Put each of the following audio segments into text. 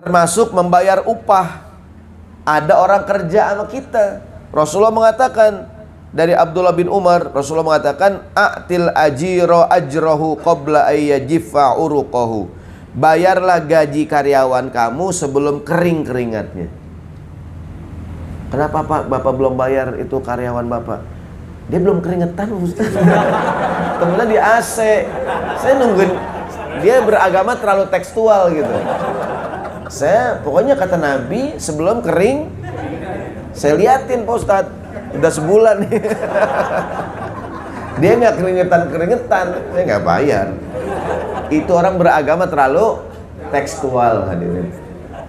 Termasuk membayar upah. Ada orang kerja sama kita. Rasulullah mengatakan, dari Abdullah bin Umar, Rasulullah mengatakan, a'til ajiro ajrohu qabla ayyajiffa uruqahu. Bayarlah gaji karyawan kamu sebelum kering keringatnya. Kenapa Pak? Bapak belum bayar itu karyawan Bapak? Dia belum keringetan Ustaz. Temennya di AC. Saya nungguin. Dia beragama terlalu tekstual gitu. Saya pokoknya kata Nabi sebelum kering saya liatin Pak Ustadz. Udah sebulan nih. Dia nggak keringetan, saya nggak bayar. Itu orang beragama terlalu tekstual hadirin.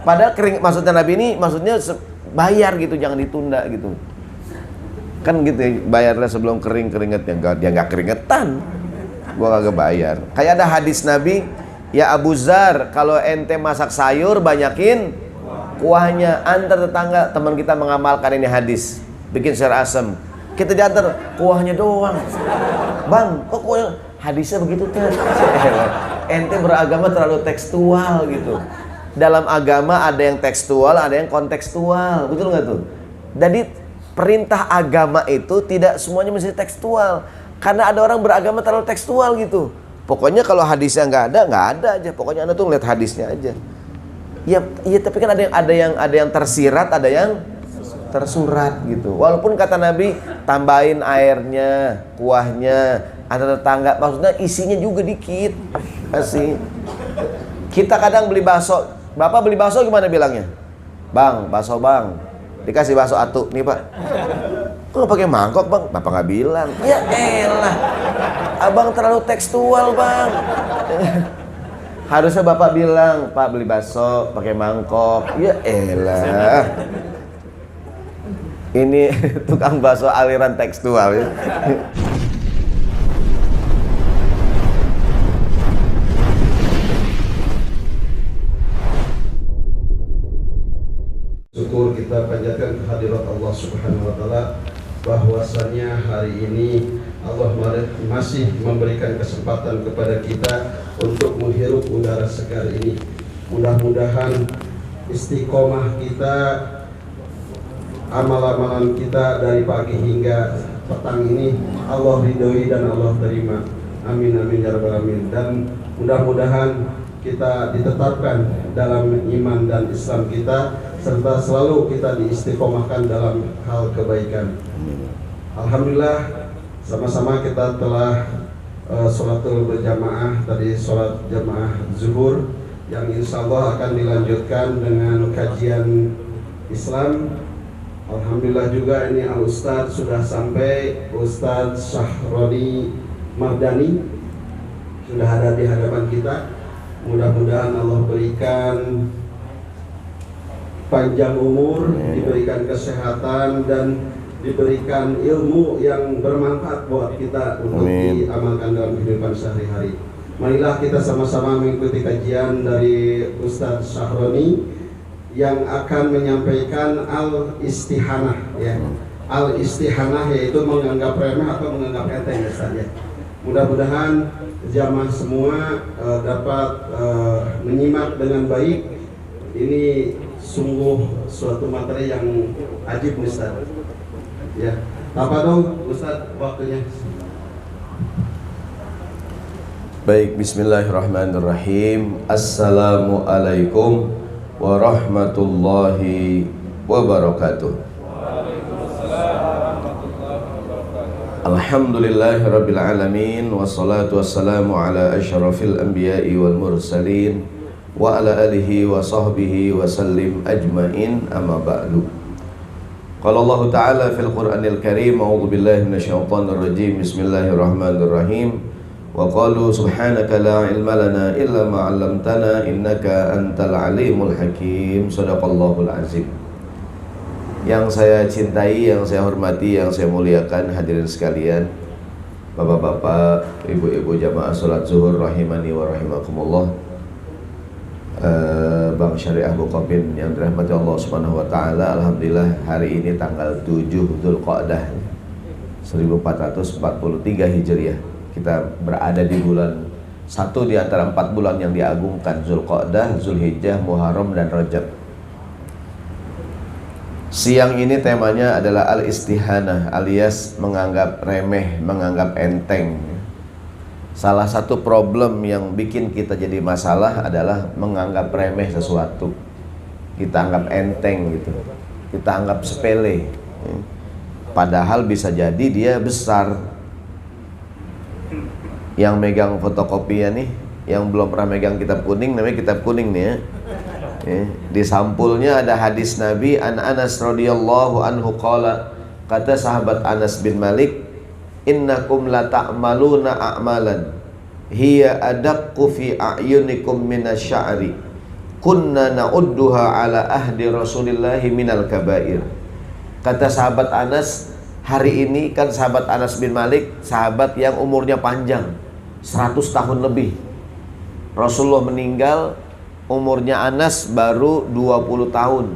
Padahal maksudnya Nabi ini maksudnya bayar gitu, jangan ditunda gitu. Kan gitu ya, bayarlah sebelum kering keringetnya. Dia nggak keringetan, gua kagak bayar. Kayak ada hadis Nabi, ya Abu Zar, kalau ente masak sayur banyakin kuahnya. Antar tetangga, teman kita mengamalkan ini hadis, bikin sayur asam, kita diantar kuahnya doang. Bang, kok kuahnya? Hadisnya begitu kan? Ente beragama terlalu tekstual gitu. Dalam agama ada yang tekstual, ada yang kontekstual, betul nggak tuh? Jadi perintah agama itu tidak semuanya mesti tekstual, karena ada orang beragama terlalu tekstual gitu. Pokoknya kalau hadisnya nggak ada aja. Pokoknya anda tuh lihat hadisnya aja. Ya, tapi kan ada yang tersirat, ada yang tersurat gitu. Walaupun kata Nabi tambahin airnya, kuahnya, ada tetangga, maksudnya isinya juga dikit. Kasih. Kita kadang beli bakso. Bapak beli bakso gimana bilangnya? Bang, bakso bang. Dikasih bakso atu nih Pak. Kok nggak pakai mangkok bang? Bapak nggak bilang. Ya elah, abang terlalu tekstual bang. Harusnya bapak bilang, Pak beli bakso pakai mangkok. Ya elah. Ini tukang bakso aliran tekstual ya. Syukur kita panjatkan kehadirat Allah Subhanahu wa taala bahwasannya hari ini Allah masih memberikan kesempatan kepada kita untuk menghirup udara segar ini. Mudah-mudahan istiqomah kita, amal-amalan kita dari pagi hingga petang ini Allah ridhoi dan Allah terima. Amin amin ya rabbal alamin. Dan mudah-mudahan kita ditetapkan dalam iman dan Islam kita, serta selalu kita diistiqomahkan dalam hal kebaikan. Alhamdulillah, sama-sama kita telah sholatul berjamaah, tadi sholat jamaah zuhur, yang insya Allah akan dilanjutkan dengan kajian Islam. Alhamdulillah juga ini Al-Ustadz sudah sampai, Ustadz Syahroni Mardani sudah ada di hadapan kita. Mudah-mudahan Allah berikan panjang umur, diberikan kesehatan, dan diberikan ilmu yang bermanfaat buat kita untuk diamalkan dalam kehidupan sehari-hari. Marilah kita sama-sama mengikuti kajian dari Ustadz Syahroni yang akan menyampaikan al-istihanah ya. Al-istihanah yaitu menganggap remeh atau menganggap enteng saja. Mudah-mudahan jamaah semua dapat menyimak dengan baik. Ini sungguh suatu materi yang ajib Ustaz. Ya, apa dong Ustaz waktunya? Baik, bismillahirrahmanirrahim. Assalamualaikum warahmatullahi wabarakatuh. Alhamdulillahirabbil alamin, wassalatu wassalamu ala asyrafil anbiya'i wal mursalin wa ala alihi wa sahbihi wa sallim ajmain, amma ba'du. Qala Allah Ta'ala fil Qur'anil Karim, a'udzu billahi minasyaitonir rajim, bismillahirrahmanirrahim. Wa qalu subhanaka la ilma lana illa ma 'allamtana innaka antal alimul hakim. Shadaqallahul azim. Yang saya cintai, yang saya hormati, yang saya muliakan, hadirin sekalian, bapak-bapak, ibu-ibu jamaah salat zuhur rahimani wa rahimakumullah. Bang Syariah Bukopin yang dirahmati Allah Subhanahu wa taala, alhamdulillah hari ini tanggal 7 Dzulqa'dah 1443 Hijriah. Kita berada di bulan Satu di antara 4 bulan yang diagungkan, Zulqa'dah, Zulhijjah, Muharram, dan Rajab. Siang ini temanya adalah al-istihanah, alias menganggap remeh, menganggap enteng. Salah satu problem yang bikin kita jadi masalah adalah menganggap remeh sesuatu. Kita anggap enteng gitu, kita anggap sepele, padahal bisa jadi dia besar. Yang megang fotokopian nih, yang belum pernah megang kitab kuning, namanya kitab kuning nih ya. Di sampulnya ada hadis Nabi, an Anas radhiyallahu anhu qala, kata sahabat Anas bin Malik, innakum la ta'maluna a'malan hiya adaqqu fi a'yunikum minasy'ari kunna na'udduha ala ahdi Rasulillahi minal kabair. Kata sahabat Anas, hari ini kan sahabat Anas bin Malik sahabat yang umurnya panjang, 100 tahun lebih. Rasulullah meninggal, umurnya Anas baru 20 tahun.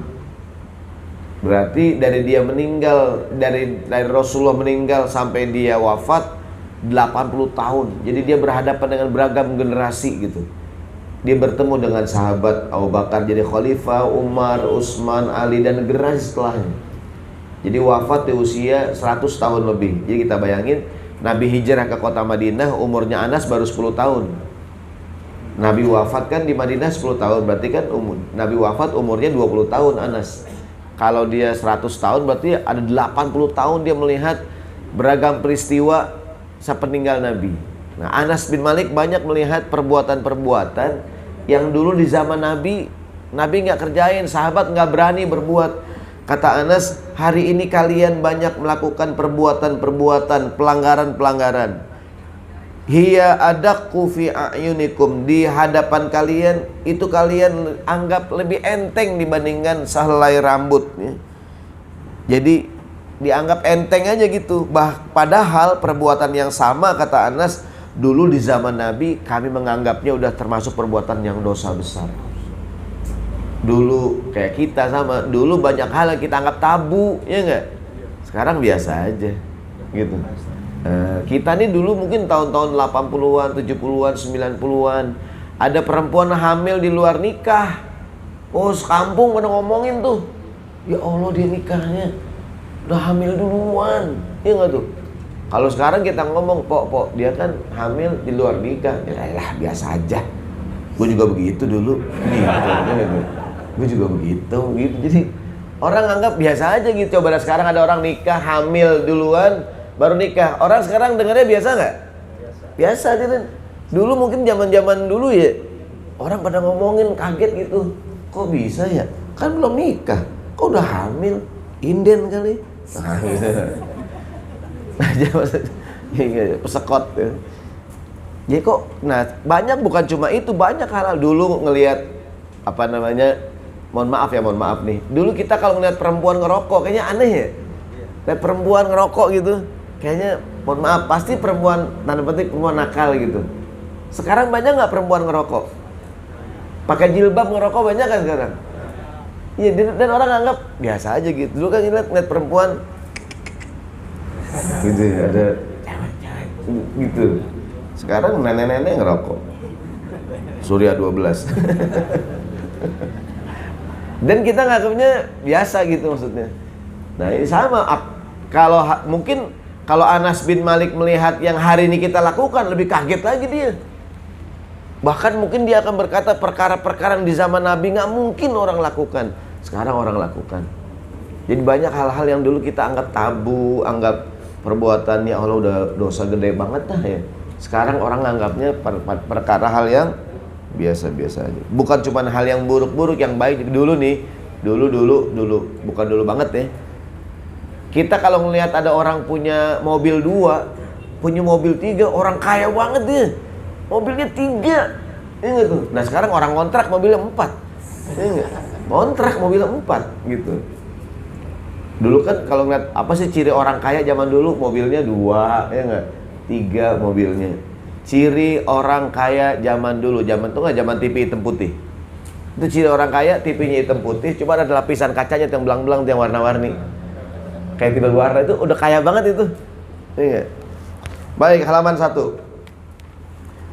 Berarti dari dia meninggal, dari Rasulullah meninggal sampai dia wafat 80 tahun. Jadi dia berhadapan dengan beragam generasi gitu. Dia bertemu dengan sahabat Abu Bakar jadi khalifah, Umar, Utsman, Ali, dan generasi setelahnya. Jadi wafat di usia 100 tahun lebih. Jadi kita bayangin, Nabi hijrah ke kota Madinah, umurnya Anas baru 10 tahun. Nabi wafat kan di Madinah 10 tahun, berarti kan Nabi wafat umurnya 20 tahun Anas. Kalau dia 100 tahun berarti ada 80 tahun dia melihat beragam peristiwa sepeninggal Nabi. Nah, Anas bin Malik banyak melihat perbuatan-perbuatan yang dulu di zaman Nabi nggak kerjain, sahabat nggak berani berbuat. Kata Anas, hari ini kalian banyak melakukan perbuatan-perbuatan, pelanggaran-pelanggaran. Hiya adaqqu fi a'yunikum, di hadapan kalian itu kalian anggap lebih enteng dibandingkan sehelai rambut ya. Jadi dianggap enteng aja gitu. Padahal perbuatan yang sama, kata Anas, dulu di zaman Nabi kami menganggapnya udah termasuk perbuatan yang dosa besar. Dulu kayak kita sama, dulu banyak hal yang kita anggap tabu, ya enggak? Sekarang biasa aja gitu. Kita nih dulu mungkin tahun-tahun 80-an, 70-an, 90-an ada perempuan hamil di luar nikah. Oh, sekampung pada ngomongin tuh, ya Allah dia nikahnya udah hamil duluan, ya enggak tuh? Kalau sekarang kita ngomong, pok dia kan hamil di luar nikah, ya lah biasa aja. Gue juga begitu dulu, gitu. Gue juga begitu. Jadi orang anggap biasa aja gitu. Coba sekarang ada orang nikah hamil duluan baru nikah. Orang sekarang dengarnya biasa nggak? Biasa gitu. Dulu mungkin zaman dulu ya orang pada ngomongin kaget gitu. Kok bisa ya? Kan belum nikah. Kok udah hamil? Inden kali. Nah, gitu. Pesekot ya. Jadi kok, nah banyak, bukan cuma itu, banyak hal dulu ngelihat apa namanya, mohon maaf nih. Dulu kita kalau ngelihat perempuan ngerokok kayaknya aneh ya. Lihat perempuan ngerokok gitu, kayaknya mohon maaf pasti perempuan, tanda petik perempuan nakal gitu. Sekarang banyak nggak perempuan ngerokok? Pakai jilbab ngerokok banyak kan sekarang? Iya, dan orang anggap biasa aja gitu. Dulu kan ngeliat perempuan gitu, ada cewek gitu. Sekarang nenek-nenek ngerokok. Surya 12. Dan kita nganggapnya biasa gitu maksudnya. Nah ini sama. Kalau mungkin kalau Anas bin Malik melihat yang hari ini kita lakukan, lebih kaget lagi dia. Bahkan mungkin dia akan berkata perkara-perkara yang di zaman Nabi nggak mungkin orang lakukan, sekarang orang lakukan. Jadi banyak hal-hal yang dulu kita anggap tabu, anggap perbuatan ya Allah udah dosa gede banget dah ya. Sekarang orang anggapnya perkara hal yang biasa-biasa aja. Bukan cuma hal yang buruk-buruk, yang baik. Dulu nih, dulu bukan dulu banget ya. Kita kalau ngelihat ada orang punya mobil 2, punya mobil 3, orang kaya banget dia. Mobilnya 3. Ingat tuh. Nah, sekarang orang kontrak mobilnya 4. Ingat. Kontrak mobilnya 4 gitu. Dulu kan kalau ngeliat apa sih ciri orang kaya zaman dulu, mobilnya 2, ya enggak? 3 mobilnya. Ciri orang kaya zaman dulu, zaman itu nggak zaman TV hitam putih. Itu ciri orang kaya, TV-nya hitam putih, cuma ada lapisan kacanya yang belang-belang, yang warna-warni. Kayak TV warna, itu udah kaya banget itu. Iya. Baik, halaman 1.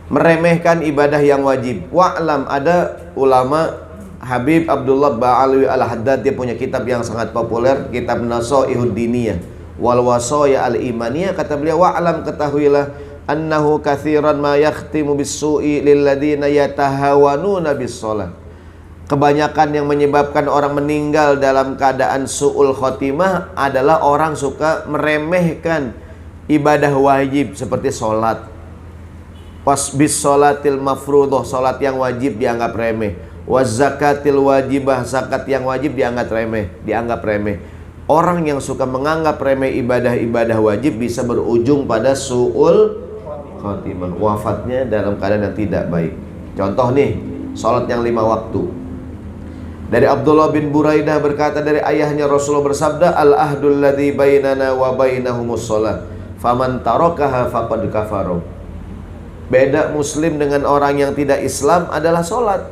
meremehkan ibadah yang wajib. Wa'lam, ada ulama Habib Abdullah Ba'alwi Al-Haddad, dia punya kitab yang sangat populer, kitab Nasaihud Diniyah wal Wasaya Al-Imaniyah. Kata beliau, wa'lam, ketahuilah, annahu kathiran ma yakhtimu bis-su'i lilladina yatahawanuna bis-shalah. Kebanyakan yang menyebabkan orang meninggal dalam keadaan su'ul khotimah adalah orang suka meremehkan ibadah wajib seperti sholat. Wasbis sholatil mafruḍah, sholat yang wajib dianggap remeh. Was zakatil wajibah, zakat yang wajib dianggap remeh. Orang yang suka menganggap remeh ibadah-ibadah wajib bisa berujung pada su'ul khotimah, wafatnya dalam keadaan yang tidak baik. Contoh nih, sholat yang 5 waktu. Dari Abdullah bin Buraidah berkata, dari ayahnya Rasulullah bersabda, al-ahdul ladzi bainana wa bainahumus shalah, faman tarakaha faqad kafara. Beda muslim dengan orang yang tidak Islam adalah sholat.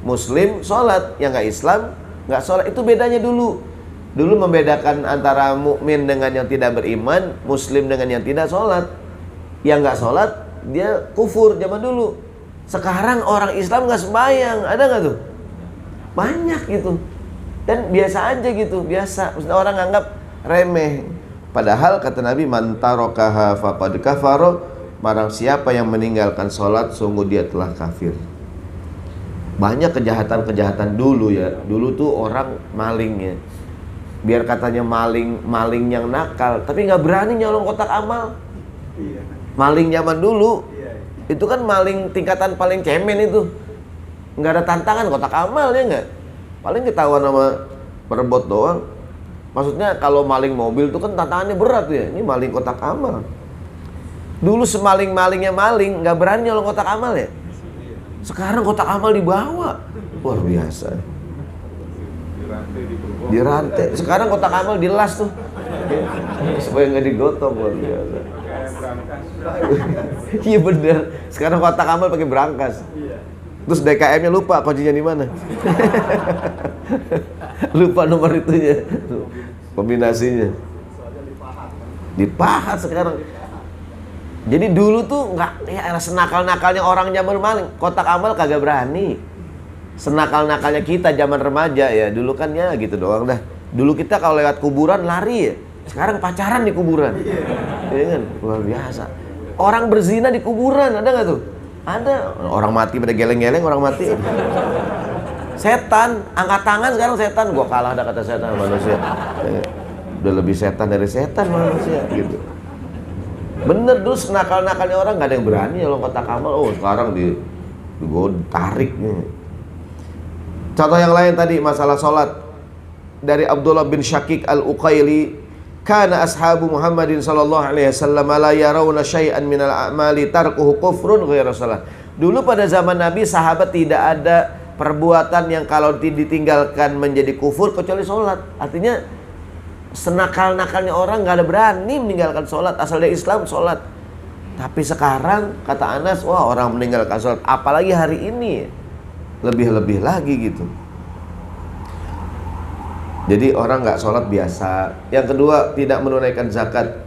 Muslim sholat, yang nggak Islam nggak sholat. Itu bedanya dulu. Dulu membedakan antara mukmin dengan yang tidak beriman, muslim dengan yang tidak sholat. Yang nggak sholat dia kufur zaman dulu. Sekarang orang Islam nggak sembahyang, ada nggak tuh? Banyak gitu. Dan biasa aja gitu, biasa. Maksudnya orang anggap remeh. Padahal kata Nabi, man tarakaha faqad kafara, barang siapa yang meninggalkan sholat sungguh dia telah kafir. Banyak kejahatan-kejahatan dulu ya. Dulu tuh orang maling ya. Biar katanya maling yang nakal, tapi nggak berani nyolong kotak amal. Maling zaman dulu itu kan maling tingkatan paling cemen itu. Nggak ada tantangan kotak amal ya nggak. Paling ketahuan sama perebot doang. Maksudnya kalau maling mobil itu kan tantangannya berat ya. Ini maling kotak amal. Dulu semaling-malingnya maling nggak berani nyolong kotak amal ya. Sekarang kotak amal dibawa, luar biasa. Dirantai. Sekarang kotak amal dilas tuh supaya nggak digotong, luar biasa. Iya bener. Sekarang kotak amal pakai berangkas. Terus DKM-nya lupa kuncinya di mana. Lupa nomor itunya, kombinasinya. Dipahat sekarang. Jadi dulu tuh nggak, ya senakal-nakalnya orang zaman maling, kotak amal kagak berani. Senakal-nakalnya kita zaman remaja ya, dulu kan ya gitu doang dah. Dulu kita kalau lewat kuburan lari ya. Sekarang pacaran di kuburan. Ya kan? Luar biasa. Orang berzina di kuburan, ada nggak tuh? Ada. Orang mati pada geleng-geleng, orang mati. Setan, angkat tangan sekarang setan. Gua kalah dah kata setan manusia. Udah lebih setan dari setan manusia gitu. Bener, dulu senakal-nakalnya orang nggak ada yang berani nyolong kotak amal. Oh sekarang tarik nih. Contoh yang lain tadi masalah sholat. Dari Abdullah bin Syakik al-Uqaili, kana ashabu Muhammadin sallallahu alaihi wasallam la yarawna syai'an minal a'mali tarkuhu kufrun ghairu shalah. Dulu pada zaman Nabi, sahabat tidak ada perbuatan yang kalau ditinggalkan menjadi kufur kecuali sholat. Artinya senakal-nakalnya orang nggak ada berani meninggalkan sholat, asal dia Islam sholat. Tapi sekarang kata Anas, wah orang meninggalkan sholat, apalagi hari ini lebih-lebih lagi gitu. Jadi orang nggak sholat biasa. Yang kedua, tidak menunaikan zakat,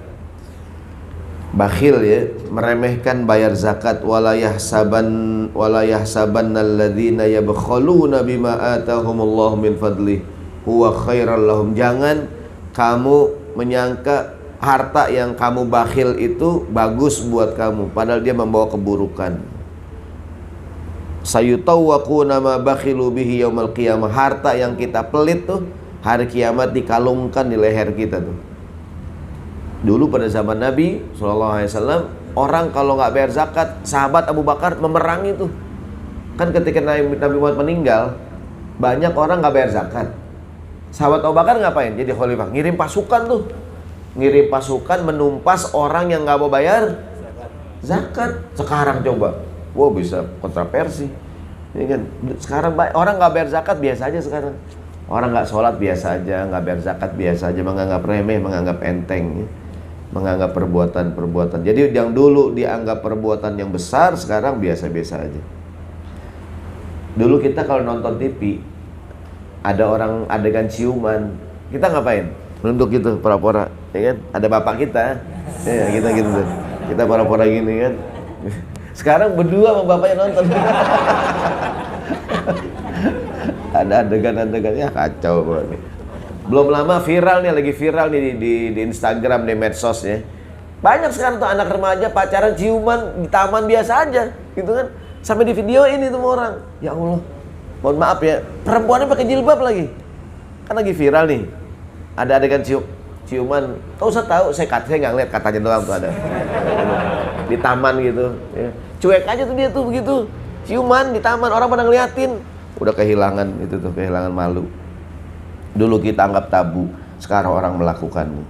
bakhil ya, meremehkan bayar zakat. Wala yahsabannalladzina yabkhaluna bima atahumullahu min fadlih huwa khairal lahum. Jangan kamu menyangka harta yang kamu bakhil itu bagus buat kamu, padahal dia membawa keburukan. Sayutawwaquna ma bakhilu bihi yaumal qiyamah. Harta yang kita pelit tuh hari kiamat dikalungkan di leher kita tuh. Dulu pada zaman Nabi SAW, orang kalau nggak bayar zakat, sahabat Abu Bakar memerangi tuh. Kan ketika Nabi Muhammad meninggal, banyak orang nggak bayar zakat. Sahabat Abu Bakar ngapain? Jadi khalifah, ngirim pasukan tuh. Ngirim pasukan menumpas orang yang nggak mau bayar zakat. Sekarang coba, wow bisa kontroversi. Ya kan? Sekarang orang nggak bayar zakat biasa aja sekarang. Orang nggak sholat biasa aja, nggak bayar zakat biasa aja, menganggap remeh, menganggap enteng, ya. Menganggap perbuatan-perbuatan. Jadi yang dulu dianggap perbuatan yang besar, sekarang biasa-biasa aja. Dulu kita kalau nonton TV, ada orang adegan ciuman, kita ngapain? Nunduk gitu, pura-pura, ya kan? Ada bapak kita, ya kita gitu, kita pura-pura gini kan. Sekarang berdua sama bapaknya nonton. Ada adegan-adegannya kacau banget. Belum lama viral nih, lagi viral nih di Instagram, di medsos ya. Banyak sekarang tuh anak remaja pacaran ciuman di taman biasa aja, gitu kan. Sampai di videoin itu sama orang. Ya Allah, mohon maaf ya, perempuannya pakai jilbab lagi. Kan lagi viral nih. Ada adegan ciuman. Saya tahu, saya nggak ngeliat, katanya doang tuh ada. Di taman gitu. Ya. Cuek aja tuh dia tuh begitu. Ciuman di taman, orang pada ngeliatin. Udah kehilangan itu tuh, kehilangan malu. Dulu kita anggap tabu, sekarang orang melakukannya.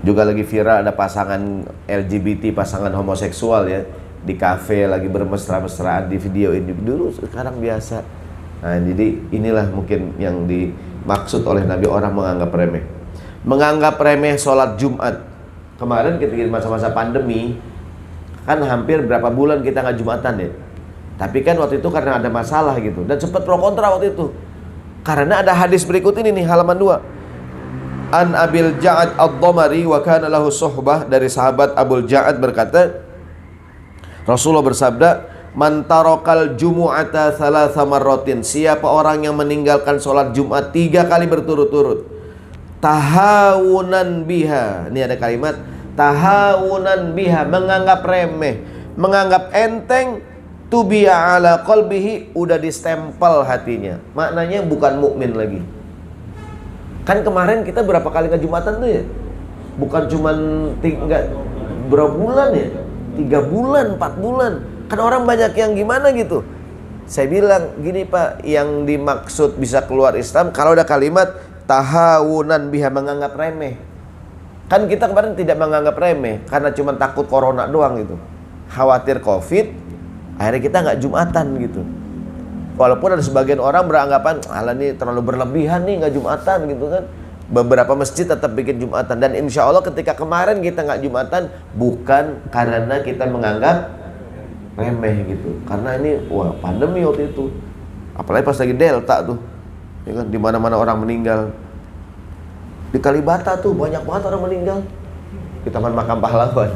Juga lagi viral ada pasangan LGBT, pasangan homoseksual ya, di kafe lagi bermesra-mesraan, di video ini. Dulu, sekarang biasa. Nah, jadi inilah mungkin yang dimaksud oleh Nabi, orang menganggap remeh. Menganggap remeh sholat Jumat. Kemarin ketika masa-masa pandemi, kan hampir berapa bulan kita nggak Jumatan ya. Tapi kan waktu itu karena ada masalah gitu, dan sempat pro kontra waktu itu. Karena ada hadis berikut ini nih, halaman 2. An Abil Ja'ad Ad-Dhamari wa kana lahu suhbah, dari sahabat Abul Ja'ad berkata, Rasulullah bersabda, man tarakal jumu'ata thalatha marratin, siapa orang yang meninggalkan sholat Jumat 3 kali berturut-turut, tahawunan biha, ini ada kalimat tahawunan biha, menganggap remeh, menganggap enteng, tubi'a ala qalbihi, udah distempel hatinya, maknanya bukan mukmin lagi. Kan kemarin kita berapa kali ke Jumatan tuh ya, bukan cuman berapa bulan ya, 3 bulan, 4 bulan. Kan orang banyak yang gimana gitu. Saya bilang gini Pak, yang dimaksud bisa keluar Islam kalau ada kalimat tahawunan biha, menganggap remeh. Kan kita kemarin tidak menganggap remeh karena cuma takut corona doang gitu, khawatir covid, akhirnya kita nggak Jumatan gitu. Walaupun ada sebagian orang beranggapan, alah ini terlalu berlebihan nih nggak Jumatan gitu kan. Beberapa masjid tetap bikin Jumatan, dan insya Allah ketika kemarin kita nggak Jumatan bukan karena kita menganggap remeh gitu, karena ini wah pandemi waktu itu, apalagi pas lagi Delta tuh, ya kan, di mana-mana orang meninggal. Di Kalibata tuh banyak banget orang meninggal di Taman Makam Pahlawan.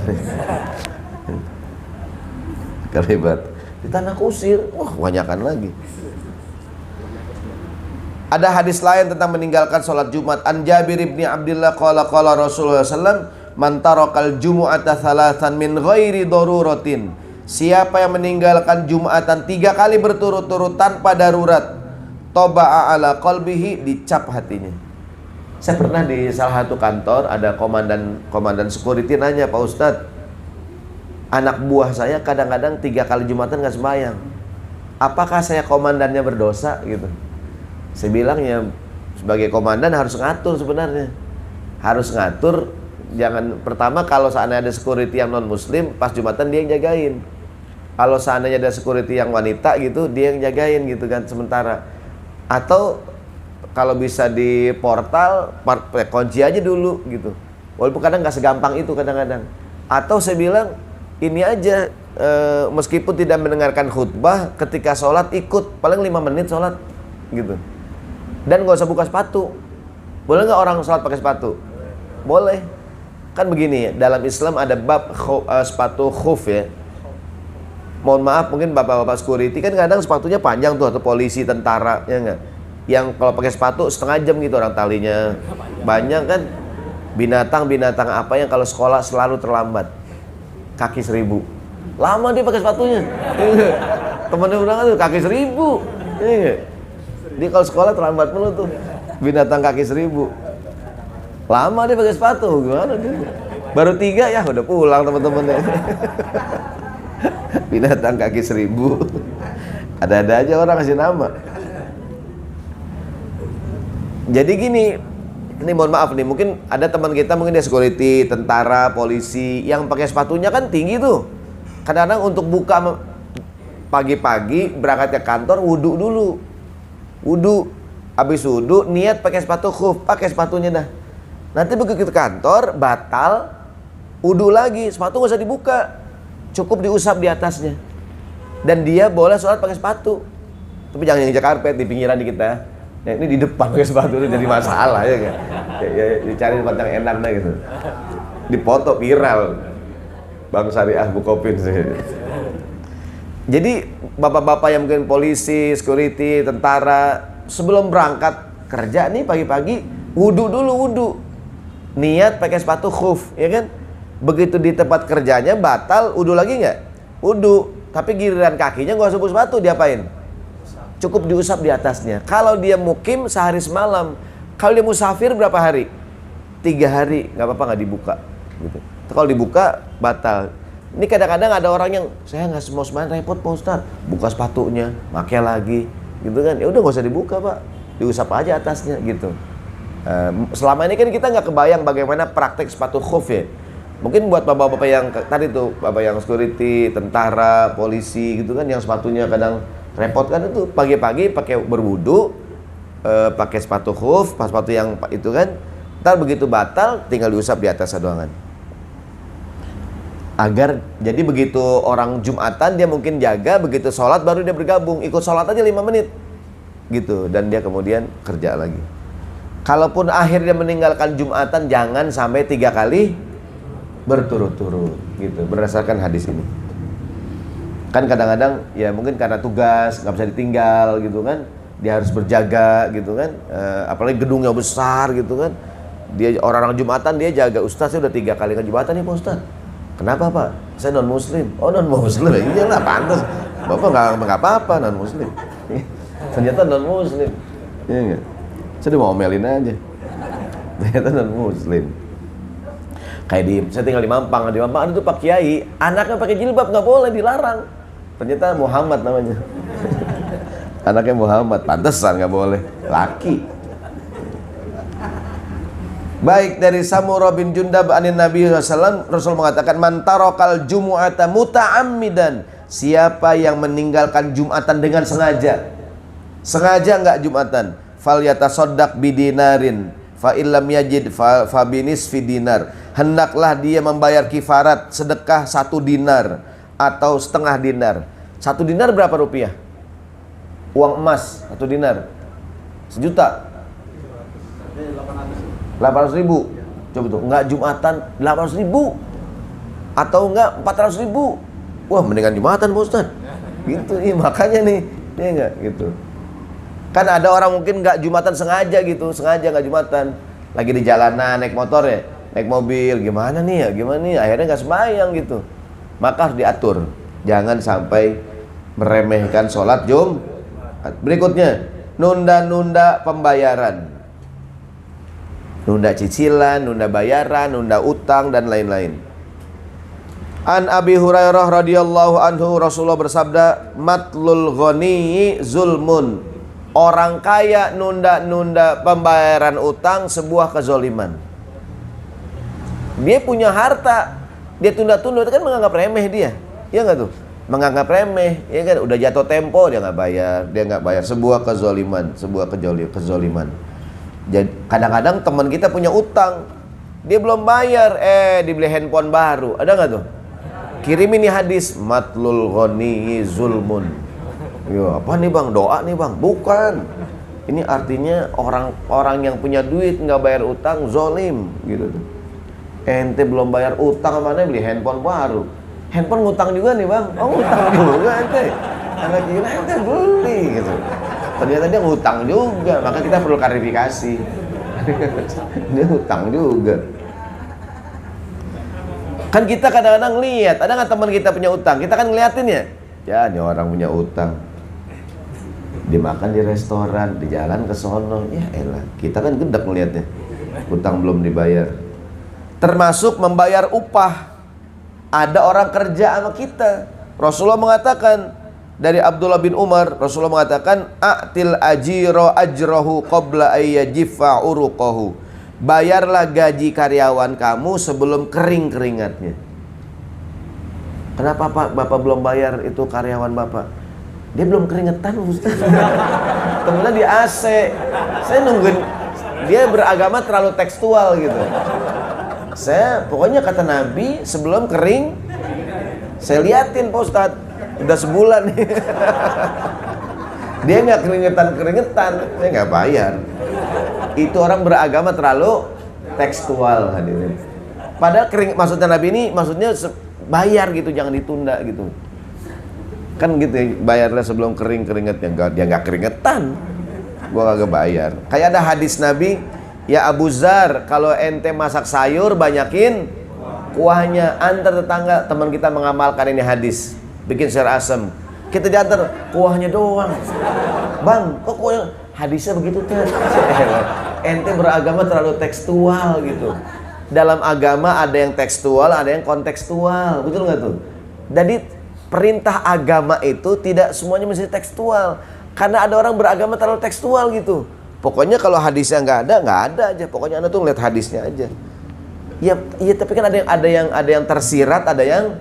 Kalibata. Di Tanah Kusir, wah banyakan lagi. Ada hadis lain tentang meninggalkan sholat Jumat. An Jabir ibni Abdillah qala qala Rasulullah sallam, man tarakal jumu'ata thalathan min ghairi daruratin, siapa yang meninggalkan Jumatan 3 kali berturut-turut tanpa darurat, toba'a ala qalbihi, dicap hatinya. Saya pernah di salah satu kantor, ada komandan security nanya, Pak Ustadz, anak buah saya kadang-kadang 3 kali Jumatan nggak sembahyang. Apakah saya komandannya berdosa gitu? Saya bilang ya, sebagai komandan harus ngatur sebenarnya. Harus ngatur, jangan, pertama kalau seandainya ada security yang non muslim, pas Jumatan dia yang jagain. Kalau seandainya ada security yang wanita gitu, dia yang jagain gitu kan sementara. Atau kalau bisa di portal, kunci aja dulu gitu. Walaupun kadang nggak segampang itu kadang-kadang. Atau saya bilang, ini aja, meskipun tidak mendengarkan khutbah, ketika sholat ikut, paling 5 menit sholat gitu. Dan gak usah buka sepatu. Boleh gak orang sholat pakai sepatu? Boleh. Kan begini ya, dalam Islam ada bab sepatu khuf ya. Mohon maaf, mungkin bapak-bapak security kan kadang sepatunya panjang tuh, atau polisi, tentara, ya enggak? Yang kalau pakai sepatu setengah jam gitu orang talinya. Banyak kan binatang-binatang apa yang kalau sekolah selalu terlambat. Kaki 1000. Lama dia pakai sepatunya. Temennya bilang tuh kaki 1000. Dia kalau sekolah terlambat mulu tuh. Binatang kaki 1000. Lama dia pakai sepatu, gimana dia? Baru 3 ya udah pulang teman-temannya. Binatang kaki 1000. Ada-ada aja orang kasih nama. Jadi gini, ini mohon maaf nih, mungkin ada teman kita, mungkin dia security, tentara, polisi, yang pakai sepatunya kan tinggi tuh. Kadang-kadang untuk buka pagi-pagi berangkat ke kantor, wudhu dulu. Wudhu, habis wudhu niat pakai sepatu khuf, pakai sepatunya dah. Nanti begitu ke kantor batal, wudhu lagi, sepatu nggak usah dibuka, cukup diusap di atasnya. Dan dia boleh sholat pakai sepatu, tapi jangan yang karpet di pinggiran di kita. Ya, ini di depan pakai sepatu itu jadi masalah ya kan. Ya, dicari tempat yang enak dah gitu. Dipoto viral. Bank Syariah Bukopin sih. Jadi bapak-bapak yang mungkin polisi, security, tentara, sebelum berangkat kerja nih pagi-pagi wudu dulu, wudu. Niat pakai sepatu khuf, ya kan? Begitu di tempat kerjanya batal, wudu lagi nggak? Wudu, tapi giliran kakinya nggak usah sepatu, diapain? Cukup diusap di atasnya. Kalau dia mukim sehari semalam, kalau dia musafir berapa hari? 3 hari, nggak apa-apa, nggak dibuka. Gitu. Kalau dibuka batal. Ini kadang-kadang ada orang yang saya nggak mau semain, repot Pak Ustadz, buka sepatunya, pakai lagi, gitu kan? Ya udah nggak usah dibuka Pak, diusap aja atasnya gitu. Selama ini kan kita nggak kebayang bagaimana praktek sepatu khuf ya. Mungkin buat bapak-bapak yang tadi tuh, bapak yang security, tentara, polisi gitu kan, yang sepatunya kadang repot kan, itu pagi-pagi pakai berwudu, pakai sepatu khuf, sepatu yang itu kan, ntar begitu batal tinggal diusap di atas doangan. Agar jadi begitu orang Jumatan dia mungkin jaga, begitu sholat baru dia bergabung, ikut sholat aja 5 menit gitu, dan dia kemudian kerja lagi. Kalaupun akhirnya meninggalkan Jumatan, jangan sampai 3 kali berturut-turut gitu, berdasarkan hadis ini. Kan kadang-kadang ya mungkin karena tugas nggak bisa ditinggal gitu kan, dia harus berjaga gitu kan, apalagi gedungnya besar gitu kan, dia orang-orang Jumatan dia jaga. Ustaz saya udah 3 kali ke Jumatan nih Pak Ustaz. Kenapa Pak? Saya non muslim. Oh non muslim ya, iyalah pantas. Bapak nggak apa-apa non muslim. Ternyata non muslim. Iya nggak? Saya udah mau omelin aja. Ternyata non muslim. Kayak saya tinggal di Mampang ada tuh Pak Kiai, anaknya pakai jilbab nggak boleh, dilarang. Ternyata Muhammad namanya. Anaknya Muhammad, pantesan nggak boleh, laki. Baik, dari Samurah bin Jundab anin Nabi SAW, Rasul mengatakan, man tarokal jumu'ata muta'ammidan, siapa yang meninggalkan Jumatan dengan sengaja, nggak Jumatan, fal yatasaddaq bidinarin fa illam yajid fa binisfi dinar, hendaklah dia membayar kifarat sedekah 1 dinar atau setengah dinar. 1 dinar berapa rupiah? Uang emas 1 dinar 1 juta, 800.000. Coba tuh, enggak Jumatan 800.000 atau enggak 400.000. Wah, mendingan Jumatan Pak Ustaz. Gitu, iya makanya nih, iya enggak gitu. Kan ada orang mungkin enggak Jumatan sengaja gitu, sengaja enggak Jumatan. Lagi di jalanan naik motor ya, naik mobil, gimana nih ya, gimana nih, akhirnya enggak sembahyang gitu. Maka harus diatur. Jangan sampai meremehkan sholat Jumat. Berikutnya, nunda-nunda pembayaran. Nunda cicilan, nunda bayaran, nunda utang dan lain-lain. An Abi Hurairah radhiyallahu anhu, Rasulullah bersabda, matlul ghani zulmun. Orang kaya nunda-nunda pembayaran utang sebuah kezoliman. Dia punya harta, dia tunda-tunda, itu kan menganggap remeh dia. Iya enggak tuh? Menganggap remeh, ya kan? Udah jatuh tempo dia nggak bayar, sebuah kezoliman, kezoliman. Jadi kadang-kadang teman kita punya utang, dia belum bayar, dibeli handphone baru, ada nggak tuh? Kirim ini hadis, matlul ghani zulmun. Yo, apa nih bang? Doa nih bang? Bukan. Ini artinya orang yang punya duit nggak bayar utang zolim, gitu tuh. Ente belum bayar utang, mana beli handphone baru? Handphone ngutang juga nih bang? Oh ngutang juga ente? Anak gila ente beli gitu. Ternyata dia ngutang juga, maka kita perlu klarifikasi. Dia ngutang juga. Kan kita kadang-kadang lihat, ada nggak teman kita punya utang? Kita kan ngeliatin ya. Ya, ini orang punya utang. Dimakan di restoran, di jalan ke sono. Ya elah, kita kan gedek ngeliatnya. Utang belum dibayar. Termasuk membayar upah. Ada orang kerja sama kita. Rasulullah mengatakan, dari Abdullah bin Umar, Rasulullah mengatakan, a'til ajiro ajrohu qabla ayyajifa uruqahu. Bayarlah gaji karyawan kamu sebelum kering keringatnya. Kenapa Pak? Bapak belum bayar itu karyawan Bapak? Dia belum keringetan Ustaz. Temennya di AC. Saya nungguin. Dia beragama terlalu tekstual gitu. Saya pokoknya kata Nabi sebelum kering, saya liatin Pak Ustaz. Udah sebulan nih. Dia nggak keringetan, saya nggak bayar. Itu orang beragama terlalu tekstual hadirin. Padahal maksudnya Nabi ini, maksudnya bayar gitu, jangan ditunda gitu. Kan gitu ya, bayarlah sebelum kering keringetnya. Dia nggak keringetan, gua kagak bayar. Kayak ada hadis Nabi, ya Abu Zar, kalau ente masak sayur banyakin kuahnya. Antar tetangga, teman kita mengamalkan ini hadis, bikin sayur asem, kita diantar kuahnya doang. Bang, kok kuahnya? Hadisnya begitu tuh. Ente beragama terlalu tekstual gitu. Dalam agama ada yang tekstual, ada yang kontekstual, betul nggak tuh? Jadi perintah agama itu tidak semuanya mesti tekstual, karena ada orang beragama terlalu tekstual gitu. Pokoknya kalau hadisnya nggak ada aja. Pokoknya anda tuh ngeliat hadisnya aja. Ya, tapi kan ada yang tersirat, ada yang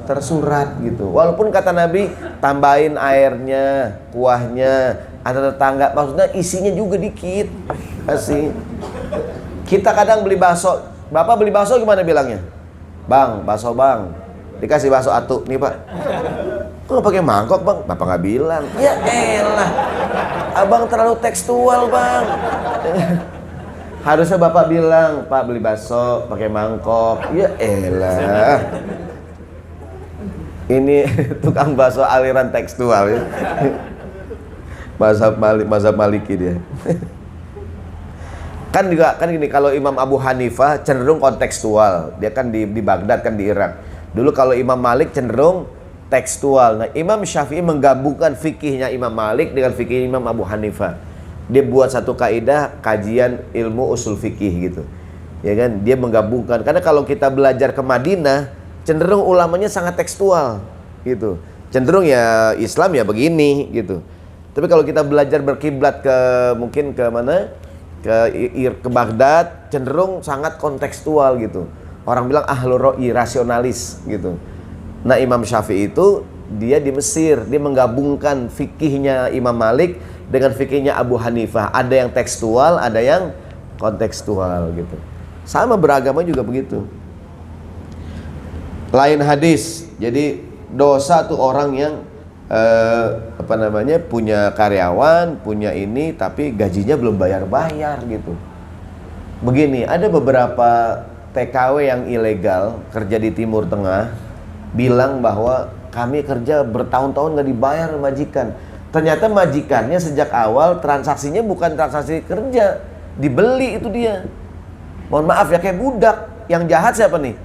tersurat gitu. Walaupun kata Nabi tambahin airnya, kuahnya, ada tetangga, maksudnya isinya juga dikit. Kasih. Kita kadang beli bakso. Bapak beli bakso gimana bilangnya? Bang, bakso bang. Dikasih bakso atu, nih pak. Kok nggak pakai mangkok bang? Bapak nggak bilang. Ya elah, abang terlalu tekstual bang. Harusnya bapak bilang, pak beli bakso pakai mangkok. Ya elah. Ini tukang bakso aliran tekstual ya. Mazhab Maliki dia. Kan gini, kalau Imam Abu Hanifah cenderung kontekstual. Dia kan di Baghdad, kan di Irak. Dulu kalau Imam Malik cenderung tekstual. Nah, Imam Syafi'i menggabungkan fikihnya Imam Malik dengan fikih Imam Abu Hanifah. Dia buat satu kaidah kajian ilmu usul fikih gitu. Ya kan? Dia menggabungkan. Karena kalau kita belajar ke Madinah, cenderung ulamanya sangat tekstual gitu. Cenderung ya Islam ya begini gitu. Tapi kalau kita belajar berkiblat mungkin ke mana? Ke Baghdad, cenderung sangat kontekstual gitu. Orang bilang ahlul ra'i, rasionalis gitu. Nah, Imam Syafi'i itu dia di Mesir, dia menggabungkan fikihnya Imam Malik dengan fikihnya Abu Hanifah. Ada yang tekstual, ada yang kontekstual gitu. Sama beragama juga begitu. Lain hadis. Jadi dosa tuh orang yang punya karyawan, punya ini, tapi gajinya belum bayar-bayar gitu. Begini, ada beberapa TKW yang ilegal kerja di Timur Tengah bilang bahwa kami kerja bertahun-tahun nggak dibayar majikan. Ternyata majikannya sejak awal transaksinya bukan transaksi kerja, dibeli itu dia. Mohon maaf ya, kayak budak. Yang jahat siapa nih?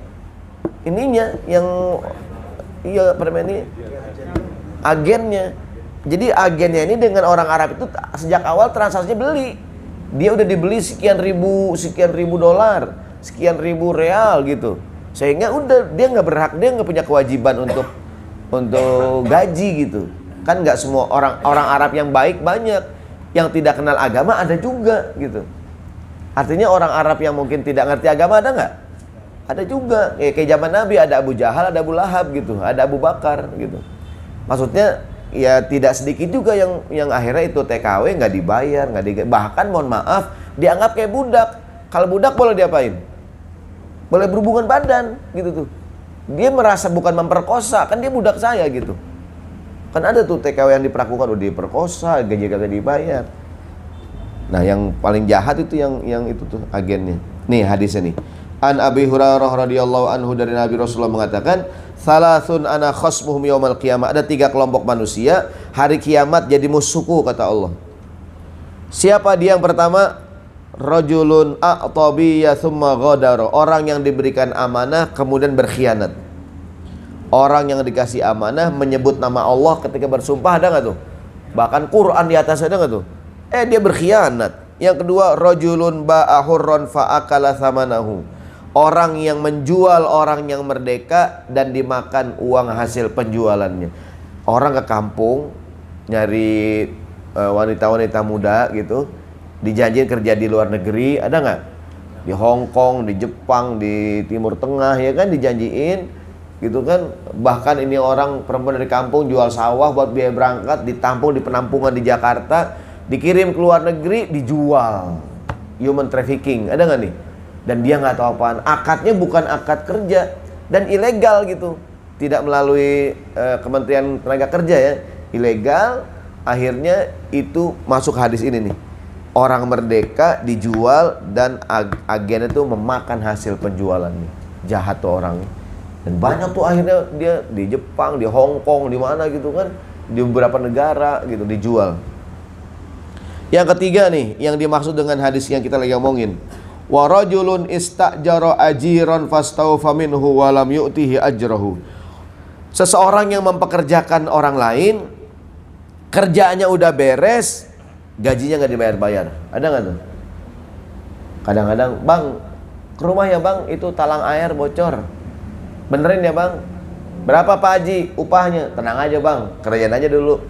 Ininya, yang agennya. Jadi agennya ini dengan orang Arab itu sejak awal transaksinya beli. Dia udah dibeli sekian ribu dolar, sekian ribu real gitu. Sehingga udah dia nggak berhak, dia nggak punya kewajiban untuk gaji gitu. Kan nggak semua orang Arab yang baik banyak, yang tidak kenal agama ada juga gitu. Artinya orang Arab yang mungkin tidak ngerti agama ada nggak? Ada juga. Kayak zaman Nabi ada Abu Jahal, ada Abu Lahab gitu, ada Abu Bakar gitu. Maksudnya ya tidak sedikit juga yang akhirnya itu TKW nggak dibayar, bahkan mohon maaf dianggap kayak budak. Kalau budak boleh diapain? Boleh berhubungan badan gitu tuh. Dia merasa bukan memperkosa, kan dia budak saya gitu. Kan ada tuh TKW yang diperlakukan udah diperkosa, gaji kagak dibayar. Nah, yang paling jahat itu yang itu tuh agennya. Nih hadisnya nih. An Abi Hurairah radhiyallahu anhu, dari Nabi Rasulullah mengatakan, salasun ana khasmuhum yaumal qiyamah. Ada 3 kelompok manusia hari kiamat jadi musuhku, kata Allah. Siapa dia? Yang pertama, rajulun a'tabiyya thumma ghadara. Orang yang diberikan amanah kemudian berkhianat. Orang yang dikasih amanah menyebut nama Allah ketika bersumpah, ada nggak tuh? Bahkan Quran di atas, ada nggak tuh? Dia berkhianat. Yang kedua, rajulun ba'a hurran fa'akala thamanahu. Orang yang menjual orang yang merdeka dan dimakan uang hasil penjualannya. Orang ke kampung nyari wanita-wanita muda gitu, dijanjiin kerja di luar negeri, ada nggak? Di Hong Kong, di Jepang, di Timur Tengah, ya kan dijanjiin gitu kan. Bahkan ini orang perempuan dari kampung jual sawah buat biaya berangkat, ditampung di penampungan di Jakarta, dikirim ke luar negeri, dijual. Human trafficking, ada nggak nih? Dan dia nggak tahu apaan. Akadnya bukan akad kerja dan ilegal gitu, tidak melalui Kementerian Tenaga Kerja ya, ilegal. Akhirnya itu masuk hadis ini nih, orang merdeka dijual dan agen itu memakan hasil penjualannya. Jahat tuh orang. Dan banyak tuh akhirnya dia di Jepang, di Hong Kong, di mana gitu kan, di beberapa negara gitu dijual. Yang ketiga nih, yang dimaksud dengan hadis yang kita lagi ngomongin, wa rajulun istajara ajiran fastawfa minhu wa lam yu'tihi ajrahu. Seseorang yang mempekerjakan orang lain, kerjaannya udah beres, gajinya nggak dibayar-bayar. Ada nggak tuh? Kadang-kadang, bang, ke rumah ya bang, itu talang air bocor, benerin ya bang. Berapa Pak Haji upahnya? Tenang aja bang, kerjain aja dulu.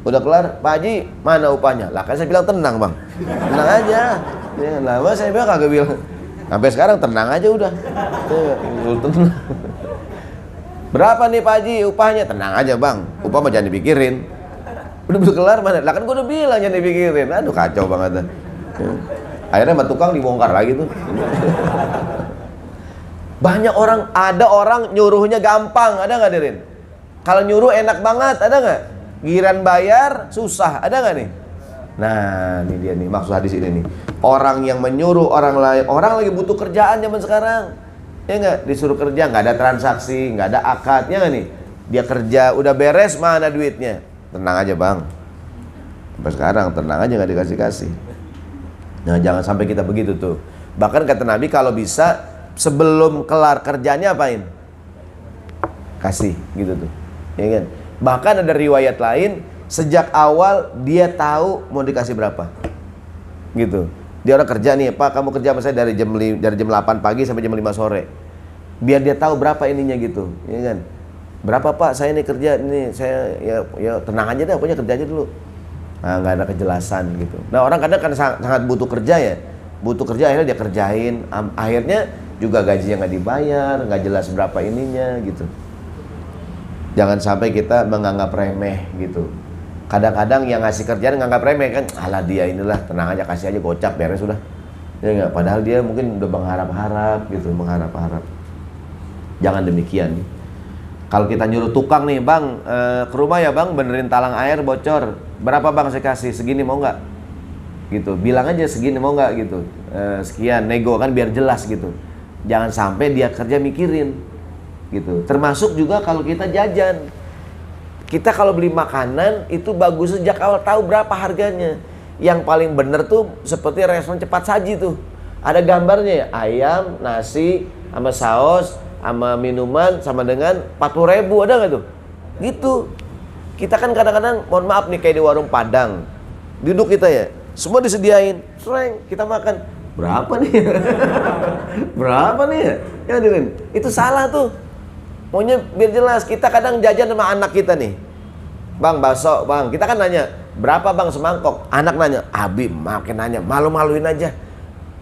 Udah kelar, Pak Haji mana upahnya? Lah kan saya bilang tenang bang, tenang aja. Ya, lama saya bilang kagak bilang. Sampai sekarang tenang aja udah. Tenang. Berapa nih Pak Haji upahnya? Tenang aja bang, upah mah jangan dipikirin. Udah kelar mana? Lah kan gua udah bilang jangan dipikirin. Aduh kacau banget. Akhirnya sama tukang dibongkar lagi tuh. Banyak orang, ada orang nyuruhnya gampang, ada nggak Dirin? Kalau nyuruh enak banget, ada nggak? Giliran bayar susah, ada nggak nih? Nah, ini dia nih maksud hadis ini nih. Orang yang menyuruh orang lain, orang lagi butuh kerjaan zaman sekarang, ya nggak? Disuruh kerja, nggak ada transaksi, nggak ada akad, ya nggak nih? Dia kerja, udah beres, mana duitnya? Tenang aja bang. Sampai sekarang tenang aja nggak dikasih-kasih. Nah, jangan sampai kita begitu tuh. Bahkan kata Nabi kalau bisa sebelum kelar kerjanya apain? Kasih gitu tuh. Ya kan? Bahkan ada riwayat lain, sejak awal dia tahu mau dikasih berapa. Gitu. Dia orang kerja nih, Pak, kamu kerja sama saya dari jam 8 pagi sampai jam 5 sore. Biar dia tahu berapa ininya gitu, ya kan? Berapa Pak, saya ini kerja ini, saya ya tenang aja deh, pokoknya kerja aja dulu. Nah, nggak ada kejelasan gitu. Nah, orang kadang kan sangat butuh kerja ya. Butuh kerja akhirnya dia kerjain, akhirnya juga gajinya nggak dibayar, nggak jelas berapa ininya gitu. Jangan sampai kita menganggap remeh gitu. Kadang-kadang yang ngasih kerjaan nganggap remeh kan, alah dia inilah, tenang aja kasih aja gocap beres sudah. Ya enggak, padahal dia mungkin udah mengharap-harap gitu, mengharap-harap. Jangan demikian. Kalau kita nyuruh tukang nih, bang, ke rumah ya bang, benerin talang air bocor. Berapa bang saya kasih? Segini mau nggak? Gitu. Bilang aja segini mau nggak gitu. Sekian, nego kan biar jelas gitu. Jangan sampai dia kerja mikirin gitu. Termasuk juga kalau kita jajan. Kita kalau beli makanan itu bagus sejak awal tahu berapa harganya. Yang paling bener tuh seperti restoran cepat saji tuh. Ada gambarnya ya, ayam, nasi, sama saus, sama minuman, sama dengan 40.000, ada nggak tuh? Gitu. Kita kan kadang-kadang, mohon maaf nih kayak di warung Padang. Duduk kita ya, semua disediain, sering kita makan. Berapa nih? Berapa nih ya? Ya hadirin, itu salah tuh. Maunya biar jelas, kita kadang jajan sama anak kita nih. Bang, bakso, bang. Kita kan nanya, berapa bang semangkok? Anak nanya, Abi makin nanya, malu-maluin aja.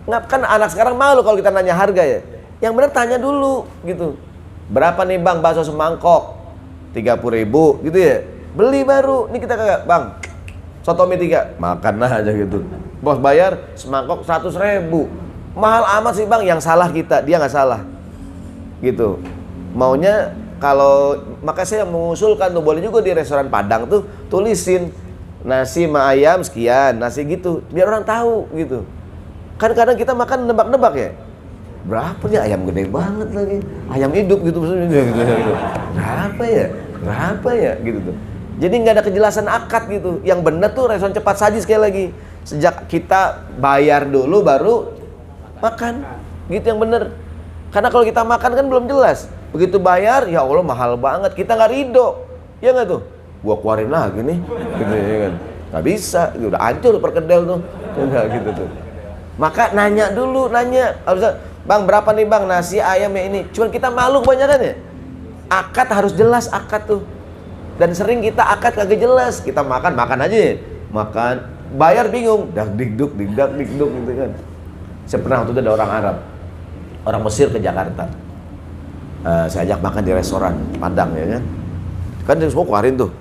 Nggak, kan anak sekarang malu kalau kita nanya harga ya. Yang benar tanya dulu gitu. Berapa nih bang bakso semangkok? 30.000 gitu ya. Beli baru. Ini kita kagak, bang, soto mie 3. Makan aja gitu. Bos bayar semangkok 100.000. Mahal amat sih bang. Yang salah kita, dia nggak salah. Gitu. Maunya kalau, maka saya mengusulkan tuh boleh juga di restoran Padang tuh tulisin nasi sama ayam sekian, nasi gitu, biar orang tahu gitu. Kan kadang kita makan nebak-nebak ya. Berapa nih ayam gede banget lagi, ayam hidup gitu maksudnya. Berapa ya? Berapa ya? Gitu tuh. Jadi nggak ada kejelasan akad gitu. Yang benar tuh restoran cepat saji sekali lagi. Sejak kita bayar dulu baru makan, gitu yang benar. Karena kalau kita makan kan belum jelas. Begitu bayar, ya Allah mahal banget. Kita nggak ridho, ya nggak tuh? Gua keluarin lagi nih, gitu ya kan? Nggak bisa, udah hancur perkedel tuh, nggak gitu tuh. Maka nanya dulu, nanya, harusnya, bang berapa nih bang nasi ayamnya ini? Cuman kita malu kebanyakan ya. Akad harus jelas akad tuh. Dan sering kita akad kagak jelas. Kita makan aja ya. Makan, bayar bingung, dak dikduk gitu kan. Saya pernah waktu itu ada orang Arab, orang Mesir ke Jakarta. Saya ajak makan di restoran Padang ya kan. Kan dia semua keluarin tuh.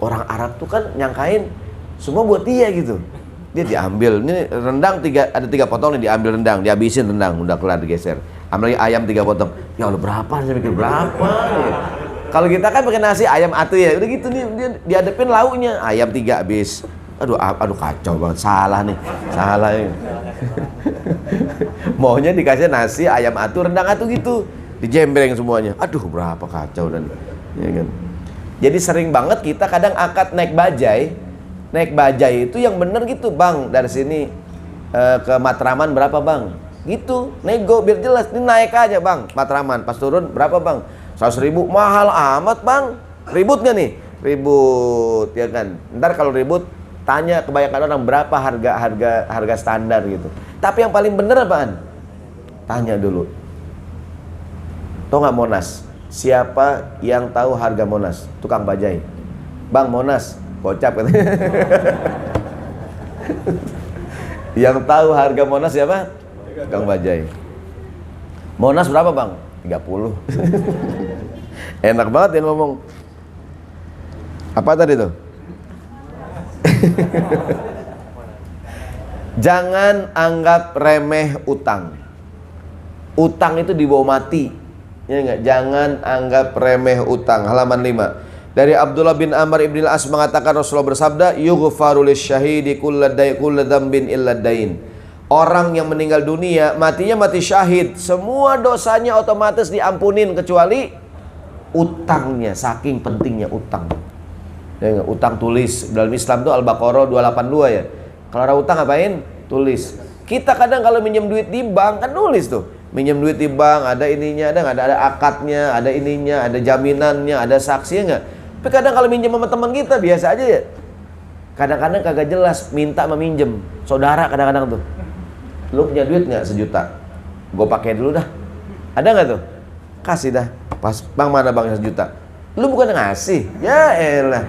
Orang Arab tuh kan nyangkain semua buat dia gitu. Dia diambil, ini rendang ada 3 potong nih, diambil rendang, dihabisin rendang, udah kelar digeser. Ambil lagi ayam 3 potong. Ya Allah berapa? Saya mikir berapa? Ya. Kalau kita kan pakai nasi ayam atu ya, udah gitu nih dia dihadapin lauknya, ayam 3 habis. Aduh kacau banget, salah nih. Maunya dikasih nasi ayam atu, rendang atu gitu. dijembreng semuanya. Aduh, berapa kacau dan ya kan. Jadi sering banget kita kadang akad naik bajai. Naik bajai itu yang bener gitu, Bang. Dari sini ke Matraman berapa, Bang? Gitu, nego biar jelas. Ini naik aja, Bang, Matraman. Pas turun berapa, Bang? 100.000. Mahal amat, Bang. Ribut nggak nih? Ribut, ya kan. Ntar kalau ribut tanya kebanyakan orang berapa harga standar gitu. Tapi yang paling bener apaan? Tanya dulu. Tahu nggak Monas? Siapa yang tahu harga Monas? Tukang bajai. Bang, Monas, gocap katanya. Yang tahu harga Monas siapa? Tukang bajai. Monas berapa, Bang? 30. Enak banget ya ngomong. Apa tadi tuh? Jangan anggap remeh utang. Utang itu dibawa mati. Ya enggak? Jangan anggap remeh utang. Halaman 5. Dari Abdullah bin Amr ibn al-As mengatakan Rasulullah bersabda, yughfaru lisyahidi kulla dzambin illa dain. Orang yang meninggal dunia, matinya mati syahid, semua dosanya otomatis diampunin kecuali utangnya. Saking pentingnya utang. Ya enggak? Utang tulis. Dalam Islam tuh Al-Baqarah 282 ya. Kalau ada utang ngapain? Tulis. Kita kadang kalau minjem duit di bank kan nulis tuh. Minjem duit di bank, ada ininya, ada akadnya, ada ininya, ada jaminannya, ada saksinya enggak? Tapi kadang kalau minjem sama teman kita biasa aja ya. Kadang-kadang kagak jelas minta meminjem. Saudara kadang-kadang tuh. Lu punya duit nggak 1 juta? Gue pakai dulu dah. Ada nggak tuh? Kasih dah. Pas, Bang, mana Bang 1 juta? Lu bukan ngasih. Ya elah.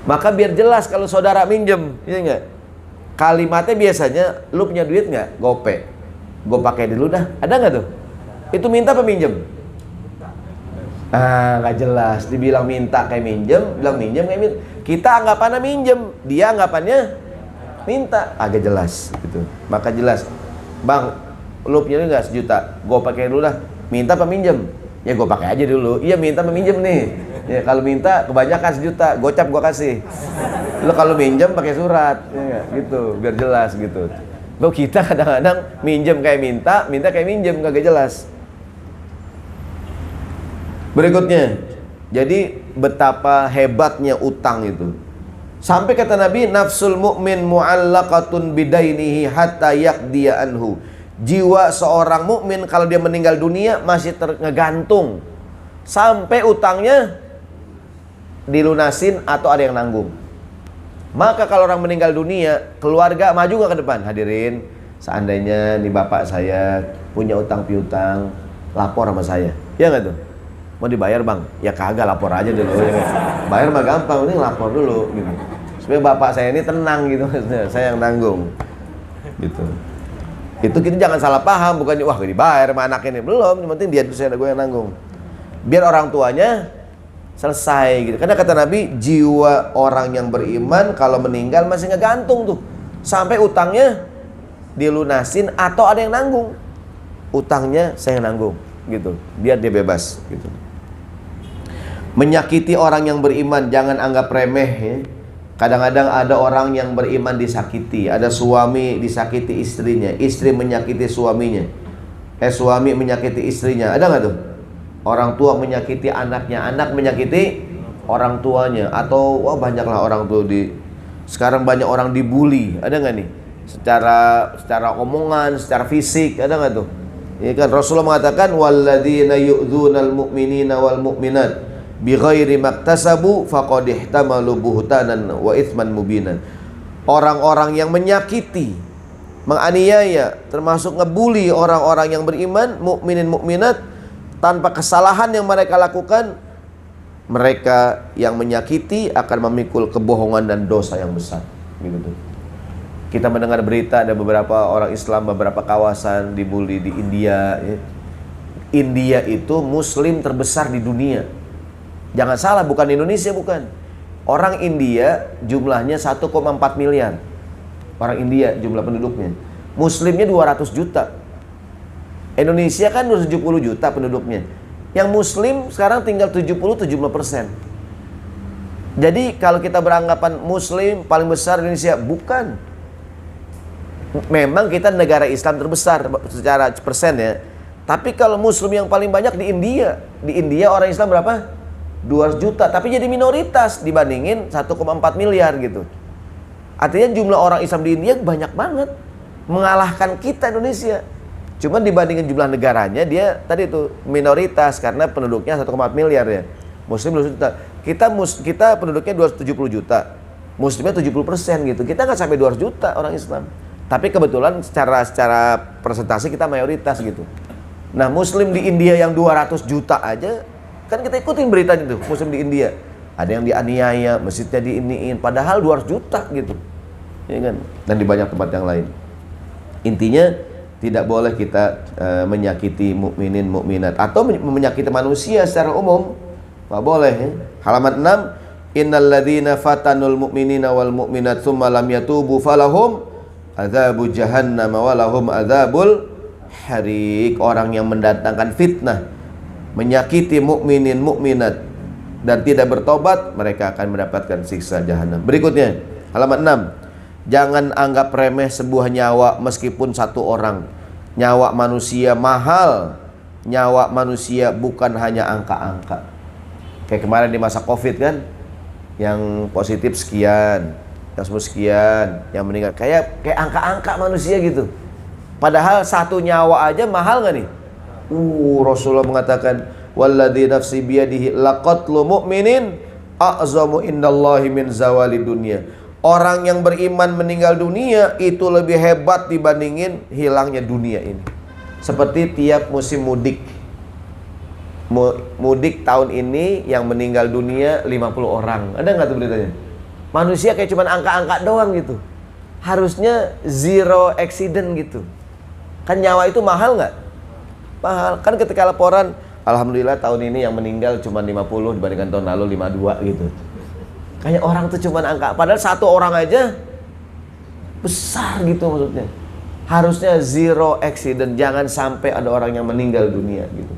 Maka biar jelas kalau saudara minjem, ya enggak? Kalimatnya biasanya, lu punya duit nggak? Gope. Gue pakai dulu dah. Ada nggak tuh? Itu minta apa minjem? Ah, nggak jelas. Dibilang minta kayak minjem, bilang minjem kayak minjem. Kita anggapannya minjem, dia anggapannya minta. Agak jelas gitu. Maka jelas. Bang, lu punya duit nggak 1 juta? Gue pakai dulu dah. Minta apa minjem? Ya gue pakai aja dulu. Iya, minta apa minjem nih? Ya kalau minta kebanyakan 1 juta, gocap gue kasih. Lo kalau minjem pakai surat, ya, gitu, biar jelas gitu. Lo kita kadang-kadang minjem kayak minta kayak minjem, kagak jelas. Berikutnya, jadi betapa hebatnya utang itu. Sampai kata Nabi, nafsul mu'min mu'allaqatun bidainihi hatta yaqdiya anhu. Jiwa seorang mukmin kalau dia meninggal dunia masih tergantung sampai utangnya dilunasin atau ada yang nanggung. Maka kalau orang meninggal dunia, keluarga maju gak ke depan? Hadirin, seandainya nih bapak saya punya utang piutang, lapor sama saya. Ya gak tuh? Mau dibayar, Bang? Ya kagak, lapor aja dulu. Ya. Bayar mah gampang, ini lapor dulu gitu. Supaya bapak saya ini tenang gitu, saya yang nanggung. Gitu. Itu kita jangan salah paham, bukannya wah dibayar sama anak ini. Belum, yang penting dia itu saya gue yang nanggung. Biar orang tuanya selesai gitu. Karena kata Nabi, jiwa orang yang beriman kalau meninggal masih ngegantung tuh sampai utangnya dilunasin atau ada yang nanggung. Utangnya saya yang nanggung gitu. Biar dia bebas gitu. Menyakiti orang yang beriman jangan anggap remeh ya. Kadang-kadang ada orang yang beriman disakiti. Ada suami disakiti istrinya, istri menyakiti suaminya. Suami menyakiti istrinya. Ada nggak tuh? Orang tua menyakiti anaknya, anak menyakiti orang tuanya. Atau wah banyaklah orang tuh sekarang banyak orang dibully. Ada nggak nih? Secara omongan, secara fisik, ada nggak tuh? Ya kan Rasulullah mengatakan walladzina yu'dzunal mu'minina wal mu'minat bighairi maktasabu faqad ihtamalu buhtanan wa itsman mubinan. Orang-orang yang menyakiti, menganiaya, termasuk ngebully orang-orang yang beriman, mukminin mukminat tanpa kesalahan yang mereka lakukan, mereka yang menyakiti akan memikul kebohongan dan dosa yang besar. Begitu. Kita mendengar berita ada beberapa orang Islam, beberapa kawasan dibully di India. Ya. India itu Muslim terbesar di dunia. Jangan salah, bukan Indonesia, bukan. Orang India jumlahnya 1,4 miliar. Orang India jumlah penduduknya. Muslimnya 200 juta. Indonesia kan 70 juta penduduknya. Yang Muslim sekarang tinggal 70-75%. Jadi kalau kita beranggapan Muslim paling besar Indonesia, bukan. Memang kita negara Islam terbesar secara persen ya. Tapi kalau muslim yang paling banyak di India. Di India orang Islam berapa? 200 juta. Tapi jadi minoritas dibandingin 1,4 miliar gitu. Artinya jumlah orang Islam di India banyak banget. Mengalahkan kita Indonesia. Cuman dibandingin jumlah negaranya dia tadi itu minoritas karena penduduknya 1,4 miliar ya. Muslim 200 juta. Kita penduduknya 270 juta. Muslimnya 70% gitu. Kita nggak sampai 200 juta orang Islam. Tapi kebetulan secara persentase kita mayoritas gitu. Nah, muslim di India yang 200 juta aja, kan kita ikutin beritanya tuh, muslim di India. Ada yang dianiaya, masjidnya diiniin, padahal 200 juta gitu. Ya kan? Dan di banyak tempat yang lain. Intinya, tidak boleh kita menyakiti mukminin mukminat atau menyakiti manusia secara umum. Nggak boleh. Ya? Halaman 6, innal ladzina fatanul mu'minina wal mu'minat tsumma lam yatubu falahum adzabu jahannam wa lahum adzabul harik. Orang yang mendatangkan fitnah, menyakiti mukminin mukminat dan tidak bertobat, mereka akan mendapatkan siksa jahanam. Berikutnya, halaman 6. Jangan anggap remeh sebuah nyawa meskipun satu orang. Nyawa manusia mahal. Nyawa manusia bukan hanya angka-angka. Kayak kemarin di masa Covid kan, yang positif sekian, yang sembuh sekian, yang meninggal. Kayak angka-angka manusia gitu. Padahal satu nyawa aja mahal gak nih? Rasulullah mengatakan, walladzi nafsi biyadihi laqatlu mu'minin a'zamu indallahi min zawali dunya. Orang yang beriman meninggal dunia itu lebih hebat dibandingin hilangnya dunia ini. Seperti tiap musim mudik. Mudik tahun ini yang meninggal dunia 50 orang. Ada nggak tuh beritanya? Manusia kayak cuman angka-angka doang gitu. Harusnya zero accident gitu. Kan nyawa itu mahal nggak? Mahal. Kan ketika laporan, alhamdulillah tahun ini yang meninggal cuma 50 dibandingkan tahun lalu 52 gitu. Kayak orang tuh cuma angka. Padahal satu orang aja besar gitu maksudnya. Harusnya zero accident. Jangan sampai ada orang yang meninggal dunia gitu.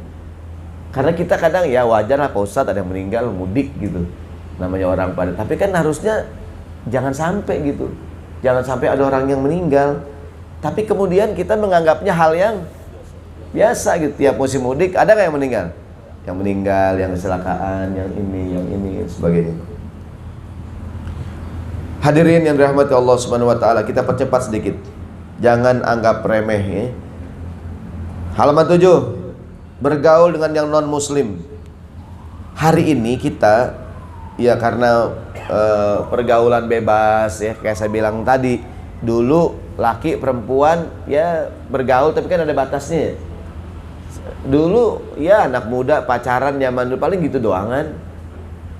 Karena kita kadang ya wajar lah Pak Ustadz ada yang meninggal mudik gitu. Namanya orang pada. Tapi kan harusnya jangan sampai gitu. Jangan sampai ada orang yang meninggal. Tapi kemudian kita menganggapnya hal yang biasa gitu. Tiap musim mudik ada nggak yang meninggal? Yang meninggal, yang kecelakaan, yang ini, sebagainya. Hadirin yang dirahmati Allah Subhanahu wa taala, kita percepat sedikit. Jangan anggap remeh ya. Halaman 7. Bergaul dengan yang non muslim. Hari ini kita ya karena pergaulan bebas ya, kayak saya bilang tadi, dulu laki perempuan ya bergaul tapi kan ada batasnya. Dulu ya anak muda pacaran zaman dulu paling gitu doang kan.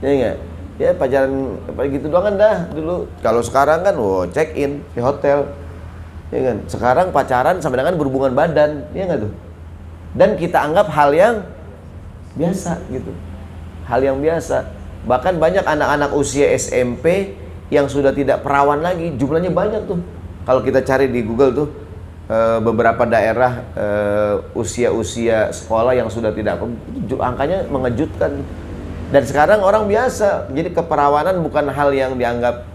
Ya enggak? Ya pacaran paling gitu doang kan dah dulu. Kalau sekarang kan check in di hotel. Ya kan? Sekarang pacaran sampai dengan berhubungan badan, ya enggak tuh? Dan kita anggap hal yang biasa gitu. Hal yang biasa. Bahkan banyak anak-anak usia SMP yang sudah tidak perawan lagi. Jumlahnya banyak tuh. Kalau kita cari di Google tuh beberapa daerah usia-usia sekolah yang sudah tidak, angkanya mengejutkan. Dan sekarang orang biasa. Jadi keperawanan bukan hal yang dianggap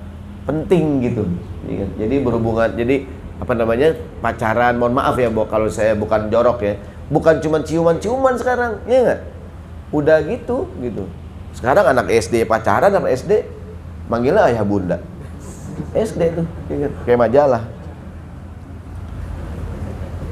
penting gitu. Jadi berhubungan, jadi apa namanya, pacaran, mohon maaf ya kalau saya bukan jorok ya, bukan cuma ciuman-ciuman sekarang, ya enggak? Udah gitu. Sekarang anak SD pacaran, anak SD manggilnya ayah bunda. SD tuh, kayak majalah.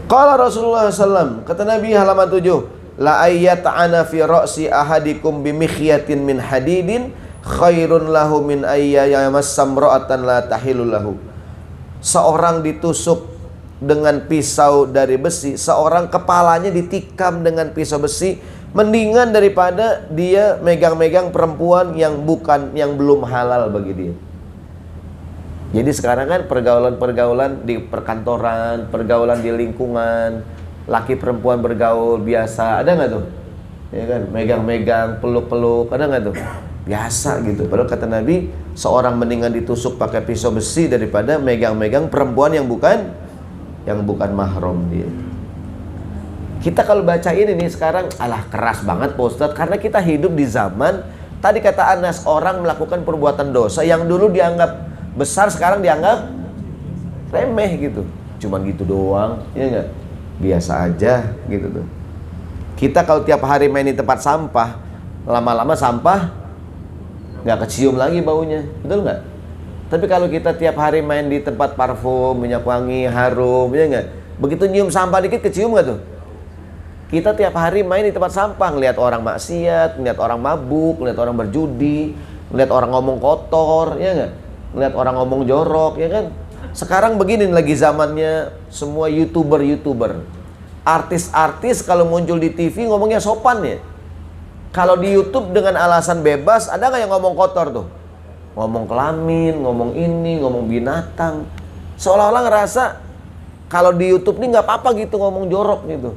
Qala Rasulullah SAW, kata Nabi halaman 7, la ayyata'ana fi ra'si ahadikum bimikhyatin min hadidin khairun lahu min ayyamassam ra'atan la tahilul lahu. Seorang ditusuk dengan pisau dari besi, seorang kepalanya ditikam dengan pisau besi, mendingan daripada dia megang-megang perempuan yang belum halal bagi dia. Jadi sekarang kan pergaulan di perkantoran, pergaulan di lingkungan, laki perempuan bergaul biasa, ada nggak tuh? Ya kan, megang-megang, peluk-peluk, ada nggak tuh? Biasa gitu. Padahal kata Nabi, seorang mendingan ditusuk pakai pisau besi daripada megang-megang perempuan yang bukan mahram dia. Kita kalau bacain ini sekarang, alah keras banget Pak Ustadz, karena kita hidup di zaman, tadi kata Anas, orang melakukan perbuatan dosa yang dulu dianggap besar, sekarang dianggap remeh gitu. Cuman gitu doang, ya enggak? Biasa aja gitu tuh. Kita kalau tiap hari main di tempat sampah, lama-lama sampah nggak kecium lagi baunya, betul nggak? Tapi kalau kita tiap hari main di tempat parfum, minyak wangi, harum, ya nggak? Begitu nyium sampah dikit kecium nggak tuh? Kita tiap hari main di tempat sampah, ngeliat orang maksiat, ngeliat orang mabuk, ngeliat orang berjudi, ngeliat orang ngomong kotor, ya nggak? Ngeliat orang ngomong jorok, ya kan? Sekarang begini lagi zamannya semua YouTuber. Artis-artis kalau muncul di TV ngomongnya sopan ya. Kalau di YouTube dengan alasan bebas, ada nggak yang ngomong kotor tuh? Ngomong kelamin, ngomong ini, ngomong binatang. Seolah-olah ngerasa kalau di YouTube ini nggak apa-apa gitu ngomong jorok gitu.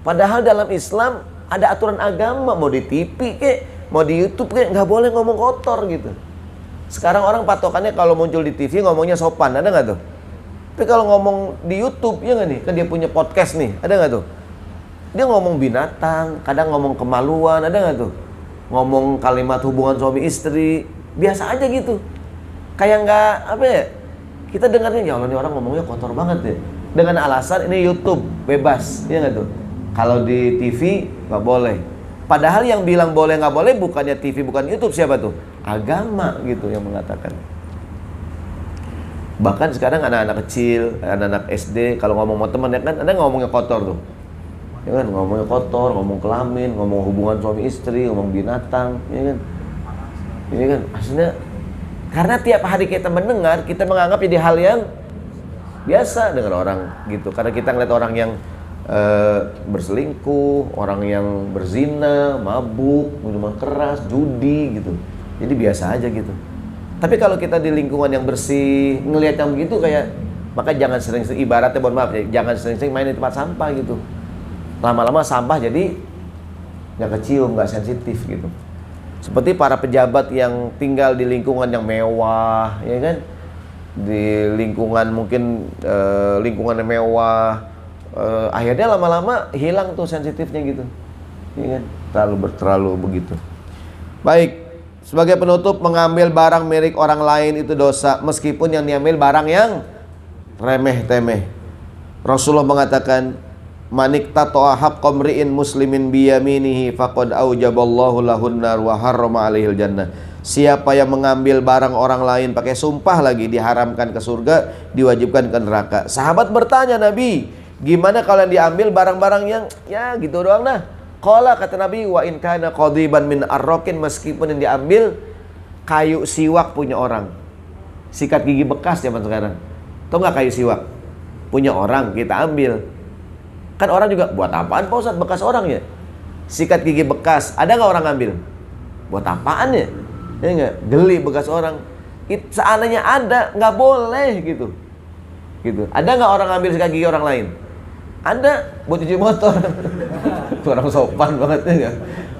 Padahal dalam Islam ada aturan agama, mau di TV kek, mau di YouTube kek, nggak boleh ngomong kotor gitu. Sekarang orang patokannya kalau muncul di TV ngomongnya sopan, ada nggak tuh? Tapi kalau ngomong di YouTube, ya nggak nih? Kan dia punya podcast nih, ada nggak tuh? Dia ngomong binatang, kadang ngomong kemaluan, ada nggak tuh? Ngomong kalimat hubungan suami istri, biasa aja gitu. Kayak nggak, apa ya, kita dengarnya, ya Allah ini orang ngomongnya kotor banget ya. Dengan alasan ini YouTube, bebas, ya nggak tuh? Kalau di TV, nggak boleh. Padahal yang bilang boleh nggak boleh bukannya TV, bukan YouTube, siapa tuh? Agama gitu yang mengatakan. Bahkan sekarang anak-anak kecil, anak-anak SD, kalau ngomong sama teman ya kan, ada ngomongnya kotor tuh. Ya kan, ngomongnya kotor, ngomong kelamin, ngomong hubungan suami istri, ngomong binatang, ya kan. Ini kan maksudnya karena tiap hari kita mendengar, kita menganggap jadi hal yang biasa dengan orang gitu. Karena kita ngeliat orang yang berselingkuh, orang yang berzina, mabuk, minuman keras, judi gitu. Jadi biasa aja gitu. Tapi kalau kita di lingkungan yang bersih, ngelihat yang begitu kayak, maka jangan sering-sering, ibaratnya mohon maaf ya, jangan sering-sering main di tempat sampah gitu. Lama-lama sampah jadi nggak kecium, nggak sensitif gitu. Seperti para pejabat yang tinggal di lingkungan yang mewah, ya kan? Di lingkungan mungkin lingkungan yang mewah, akhirnya lama-lama hilang tuh sensitifnya gitu, ya kan? Terlalu begitu. Baik, sebagai penutup, mengambil barang milik orang lain itu dosa, meskipun yang diambil barang yang remeh-temeh. Rasulullah mengatakan, maniktato'a haqqa mri'in muslimin biyaminihi faqad aujaballahu lahun nar wa harrama alaihil jannah. Siapa yang mengambil barang orang lain pakai sumpah lagi, diharamkan ke surga, diwajibkan ke neraka. Sahabat bertanya Nabi, gimana kalau yang diambil barang-barang yang ya gitu doang dah? Qala, kata Nabi, wa in kana qadiban min arrokin, meskipun yang diambil kayu siwak punya orang, sikat gigi bekas zaman sekarang. Tahu nggak kayu siwak? Punya orang, kita ambil. Kan orang juga, buat apaan Pak Ustadz bekas orang ya? Sikat gigi bekas, ada nggak orang ambil? Buat apaan ya? Ya nggak? Geli bekas orang. Seandainya ada, nggak boleh gitu. Gitu. Ada nggak orang ambil sikat gigi orang lain? Ada, buat cuci motor. Orang sopan banget ya nggak?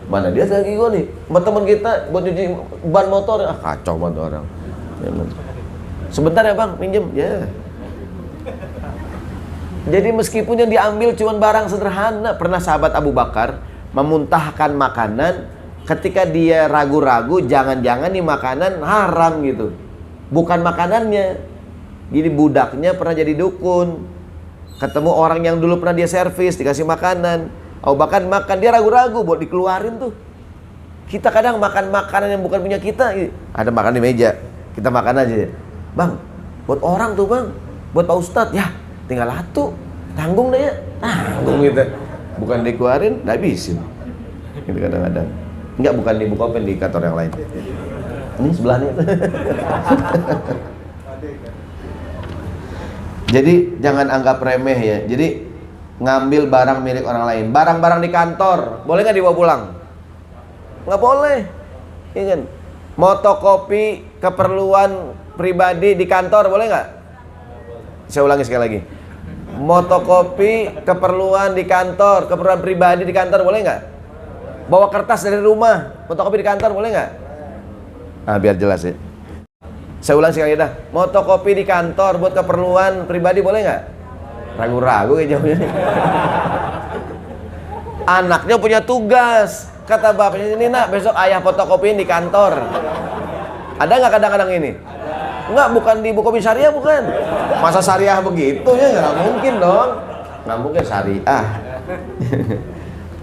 Mana dia sikat gigi gue nih? Sama teman kita buat cuci ban motor, kacau banget orang. Ya, sebentar ya bang, pinjem ya. Jadi meskipun yang diambil cuma barang sederhana, pernah sahabat Abu Bakar memuntahkan makanan ketika dia ragu-ragu, jangan-jangan nih makanan haram gitu. Bukan makanannya. Jadi budaknya pernah jadi dukun. Ketemu orang yang dulu pernah dia servis, dikasih makanan. Abu Bakar makan, dia ragu-ragu buat dikeluarin tuh. Kita kadang makan makanan yang bukan punya kita. Ada makan di meja, kita makan aja. Bang, buat orang tuh bang, buat Pak Ustadz ya. Tinggal satu, tanggung deh ya, tanggung gitu. Bukan dikeluarin, nggak habisin. Gitu kadang-kadang. Enggak, bukan di Bukopen, di kantor yang lain. Ini sebelahnya. Jadi jangan anggap remeh ya. Jadi ngambil barang milik orang lain, barang-barang di kantor, boleh nggak dibawa pulang? Nggak boleh. Ya kan? Motokopi keperluan pribadi di kantor boleh nggak? Saya ulangi sekali lagi. Motokopi keperluan di kantor, keperluan pribadi di kantor boleh nggak? Bawa kertas dari rumah, motokopi di kantor boleh nggak? Ah, biar jelas ya. Saya ulang sekali dah. Motokopi di kantor buat keperluan pribadi boleh nggak? Ragu-ragu kayak jauhnya. Anaknya punya tugas, kata bapaknya, ini nak besok ayah fotokopiin di kantor. Ada nggak kadang-kadang ini? Enggak, bukan di Bukopi Syariah, bukan. Masa syariah begitu ya? Nggak mungkin dong. Nggak mungkin syariah.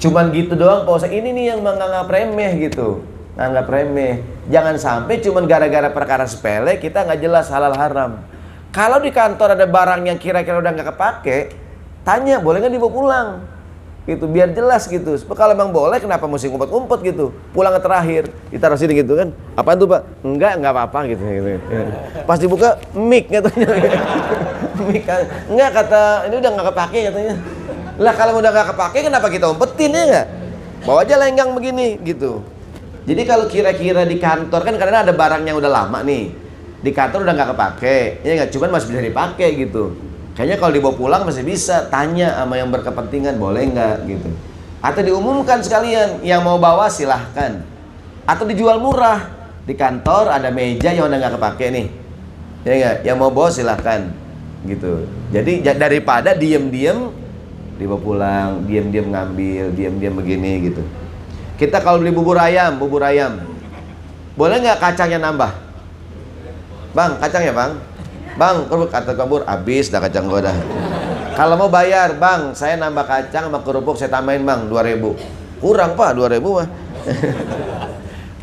Cuman gitu doang Pak Ustadz. Ini nih yang menganggap remeh gitu. Nganggap remeh. Jangan sampai cuman gara-gara perkara sepele kita nggak jelas halal haram. Kalau di kantor ada barang yang kira-kira udah nggak kepake, tanya boleh nggak dibawa pulang? Gitu biar jelas gitu. Kalau emang boleh kenapa mesti ngumpet-ngumpet gitu? Pulang terakhir ditaruh sini gitu kan? Apaan tuh Pak? Enggak apa-apa gitu. Pas dibuka mic katanya. Mic enggak, kata ini udah nggak kepake katanya. Lah kalau udah nggak kepake kenapa kita umpetin ya nggak? Bawa aja lenggang begini gitu. Jadi kalau kira-kira di kantor kan kadang ada barang yang udah lama nih. Di kantor udah nggak kepake, ya nggak, cuman masih bisa dipakai gitu. Kayaknya kalau dibawa pulang masih bisa, tanya sama yang berkepentingan boleh nggak gitu. Atau diumumkan sekalian, yang mau bawa silahkan. Atau dijual murah, di kantor ada meja yang udah nggak kepake nih, ya nggak, yang mau bawa silahkan gitu. Jadi daripada diem-diem dibawa pulang, diem-diem ngambil, diem-diem begini gitu. Kita kalau beli bubur ayam, boleh nggak kacangnya nambah? Bang, kacangnya bang, kerupuk kata kabur, habis dah kacang gua dah. Kalau mau bayar, bang, saya nambah kacang sama kerupuk saya tambahin bang, 2.000. Kurang Pak, 2.000 mah.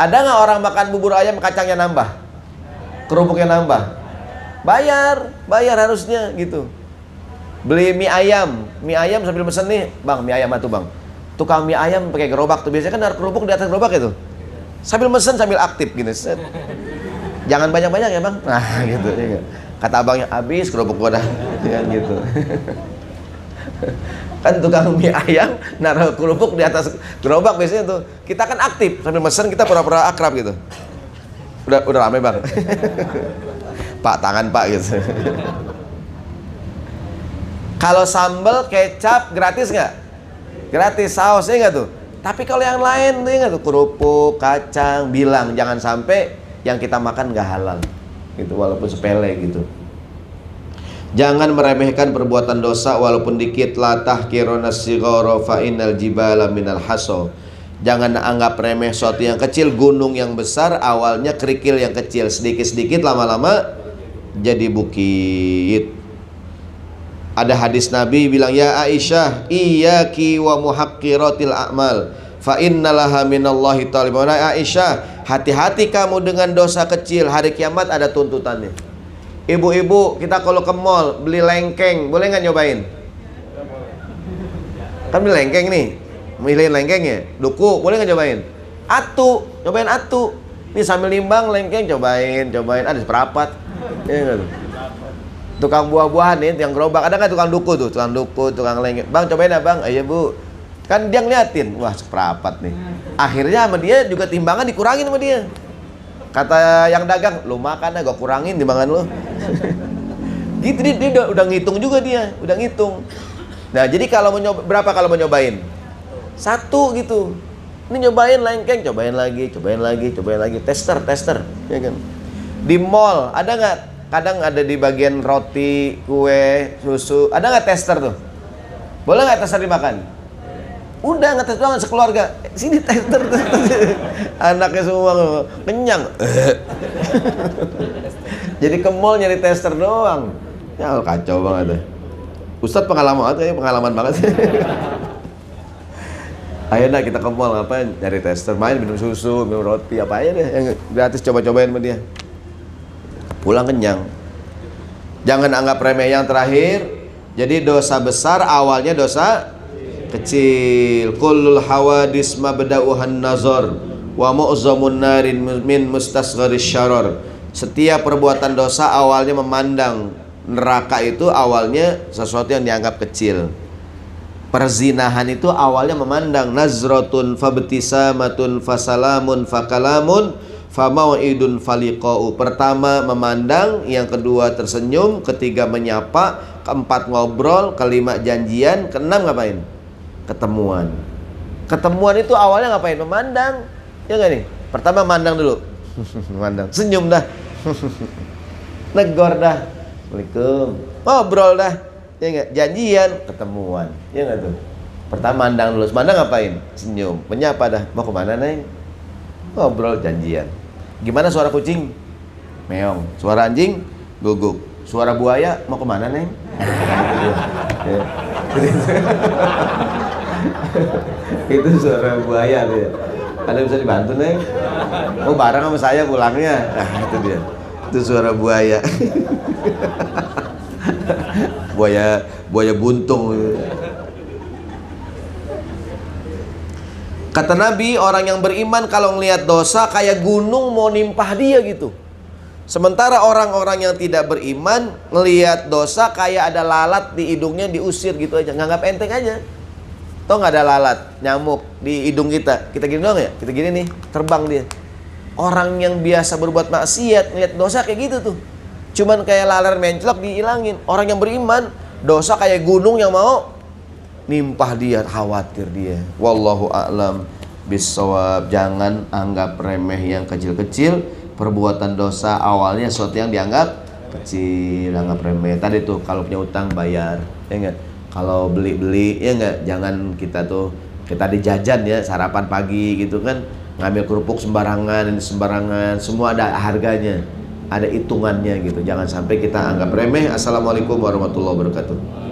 Ada nggak orang makan bubur ayam kacangnya nambah, kerupuknya nambah? Bayar harusnya gitu. Beli mie ayam sambil mesen nih, bang, mie ayam tuh bang. Tukang mie ayam pakai gerobak tuh biasanya kan ada kerupuk di atas gerobak itu. Sambil mesen sambil aktif gini. Jangan banyak-banyak ya bang. Nah gitu ya. Kata abangnya habis kerupuk gua dah. Kan gitu. Kan tukang mie ayam naruh kerupuk di atas gerobak biasanya tuh. Kita kan aktif sambil mesen, kita pura-pura akrab gitu. Udah rame bang. Pak, tangan pak gitu. Kalau sambal kecap gratis nggak? Gratis, sausnya nggak tuh? Tapi kalau yang lain tuh nggak tuh, kerupuk, kacang, bilang jangan sampai yang kita makan nggak halal gitu, walaupun sepele gitu. Jangan meremehkan perbuatan dosa walaupun dikit. La tahqiruna shighara fa innal jibala minal haso. Jangan anggap remeh sesuatu yang kecil. Gunung yang besar awalnya kerikil yang kecil, sedikit-sedikit lama-lama jadi bukit. Ada hadis Nabi bilang, ya Aisyah, iyyaki wa muhaqqiratil a'mal fa innalaha minallahi ta'ala. Aisyah, hati-hati kamu dengan dosa kecil, hari kiamat ada tuntutannya. Ibu-ibu, kita kalau ke mall beli lengkeng, boleh nggak nyobain? Kan beli lengkeng nih, milihin lengkengnya. Duku, boleh nggak nyobain? Atu, nyobain atu. Nih sambil nimbang lengkeng, cobain. Ada seperapat. Ya, tukang buah-buahan nih, yang gerobak. Ada nggak tukang duku tuh? Tukang lengkeng. Bang, cobain ya bang? Iya bu. Kan dia ngeliatin, wah seperapat nih. Akhirnya sama dia juga timbangan dikurangin sama dia. Kata yang dagang, lu makan aja, gua kurangin timbangan lu. Gitu dia udah ngitung juga dia, udah ngitung. Nah jadi kalau mau nyoba, berapa kalau mau nyobain? 1 gitu. Ini nyobain lengkeng, cobain lagi, tester, ya kan? Di mall ada nggak? Kadang ada di bagian roti, kue, susu, ada nggak tester tuh? Boleh nggak tester dimakan? Udah ngetes doang sekeluarga. Sini tester. Anaknya semua kenyang. Jadi ke mall nyari tester doang. Ya kacau banget deh. Ustadz pengalaman banget. Ayo dah kita ke mall, ngapain? Nyari tester, main, minum susu, minum roti, apa aja deh yang gratis, coba-cobain sama dia. Pulang kenyang. Jangan anggap remeh. Yang terakhir, jadi dosa besar awalnya dosa kecil. Kullul hawadis mabda'uhan nazar wa mu'zamun narin min mustasgharis syaror. Setiap perbuatan dosa awalnya memandang. Neraka itu awalnya sesuatu yang dianggap kecil. Perzinahan itu awalnya memandang. Nazratun fabtisamatun fasalamun fakalamun famau'idun faliqa'u. Pertama memandang, yang kedua tersenyum, ketiga menyapa, keempat ngobrol, kelima janjian, keenam ngapain? Ketemuan. Ketemuan itu awalnya ngapain? Memandang. Ya nggak nih? Pertama mandang dulu. Mandang. Senyum dah. Negor dah. Assalamualaikum. Ngobrol dah. Ya nggak? Janjian, ketemuan. Ya nggak tuh? Pertama mandang dulu. Mandang ngapain? Senyum. Menyapa dah. Mau kemana Neng? Ngobrol, janjian. Gimana suara kucing? Meong. Suara anjing? Guguk. Suara buaya? Mau kemana Neng? Ya. Itu suara buaya dia. Ada bisa dibantu Neng? Oh bareng sama saya pulangnya. Nah itu dia. Itu suara buaya. buaya buntung. Kata Nabi, orang yang beriman kalau ngelihat dosa kayak gunung mau nimpah dia gitu. Sementara orang-orang yang tidak beriman ngelihat dosa kayak ada lalat di hidungnya diusir gitu aja, nganggap enteng aja. Tau nggak ada lalat, nyamuk di hidung kita gini doang ya, kita gini nih, terbang dia. Orang yang biasa berbuat maksiat ngelihat dosa kayak gitu tuh, cuman kayak lalat menclok dihilangin. Orang yang beriman dosa kayak gunung yang mau nimpah dia, khawatir dia. Wallahu a'lam bissawab. Jangan anggap remeh yang kecil-kecil. Perbuatan dosa awalnya sesuatu yang dianggap kecil, anggap remeh. Tadi tuh kalau punya utang bayar, ya enggak? Kalau beli-beli, ya enggak? Jangan kita tuh kita dijajan ya, sarapan pagi gitu kan, ngambil kerupuk sembarangan, ini sembarangan, semua ada harganya, ada hitungannya gitu. Jangan sampai kita anggap remeh. Assalamualaikum warahmatullahi wabarakatuh.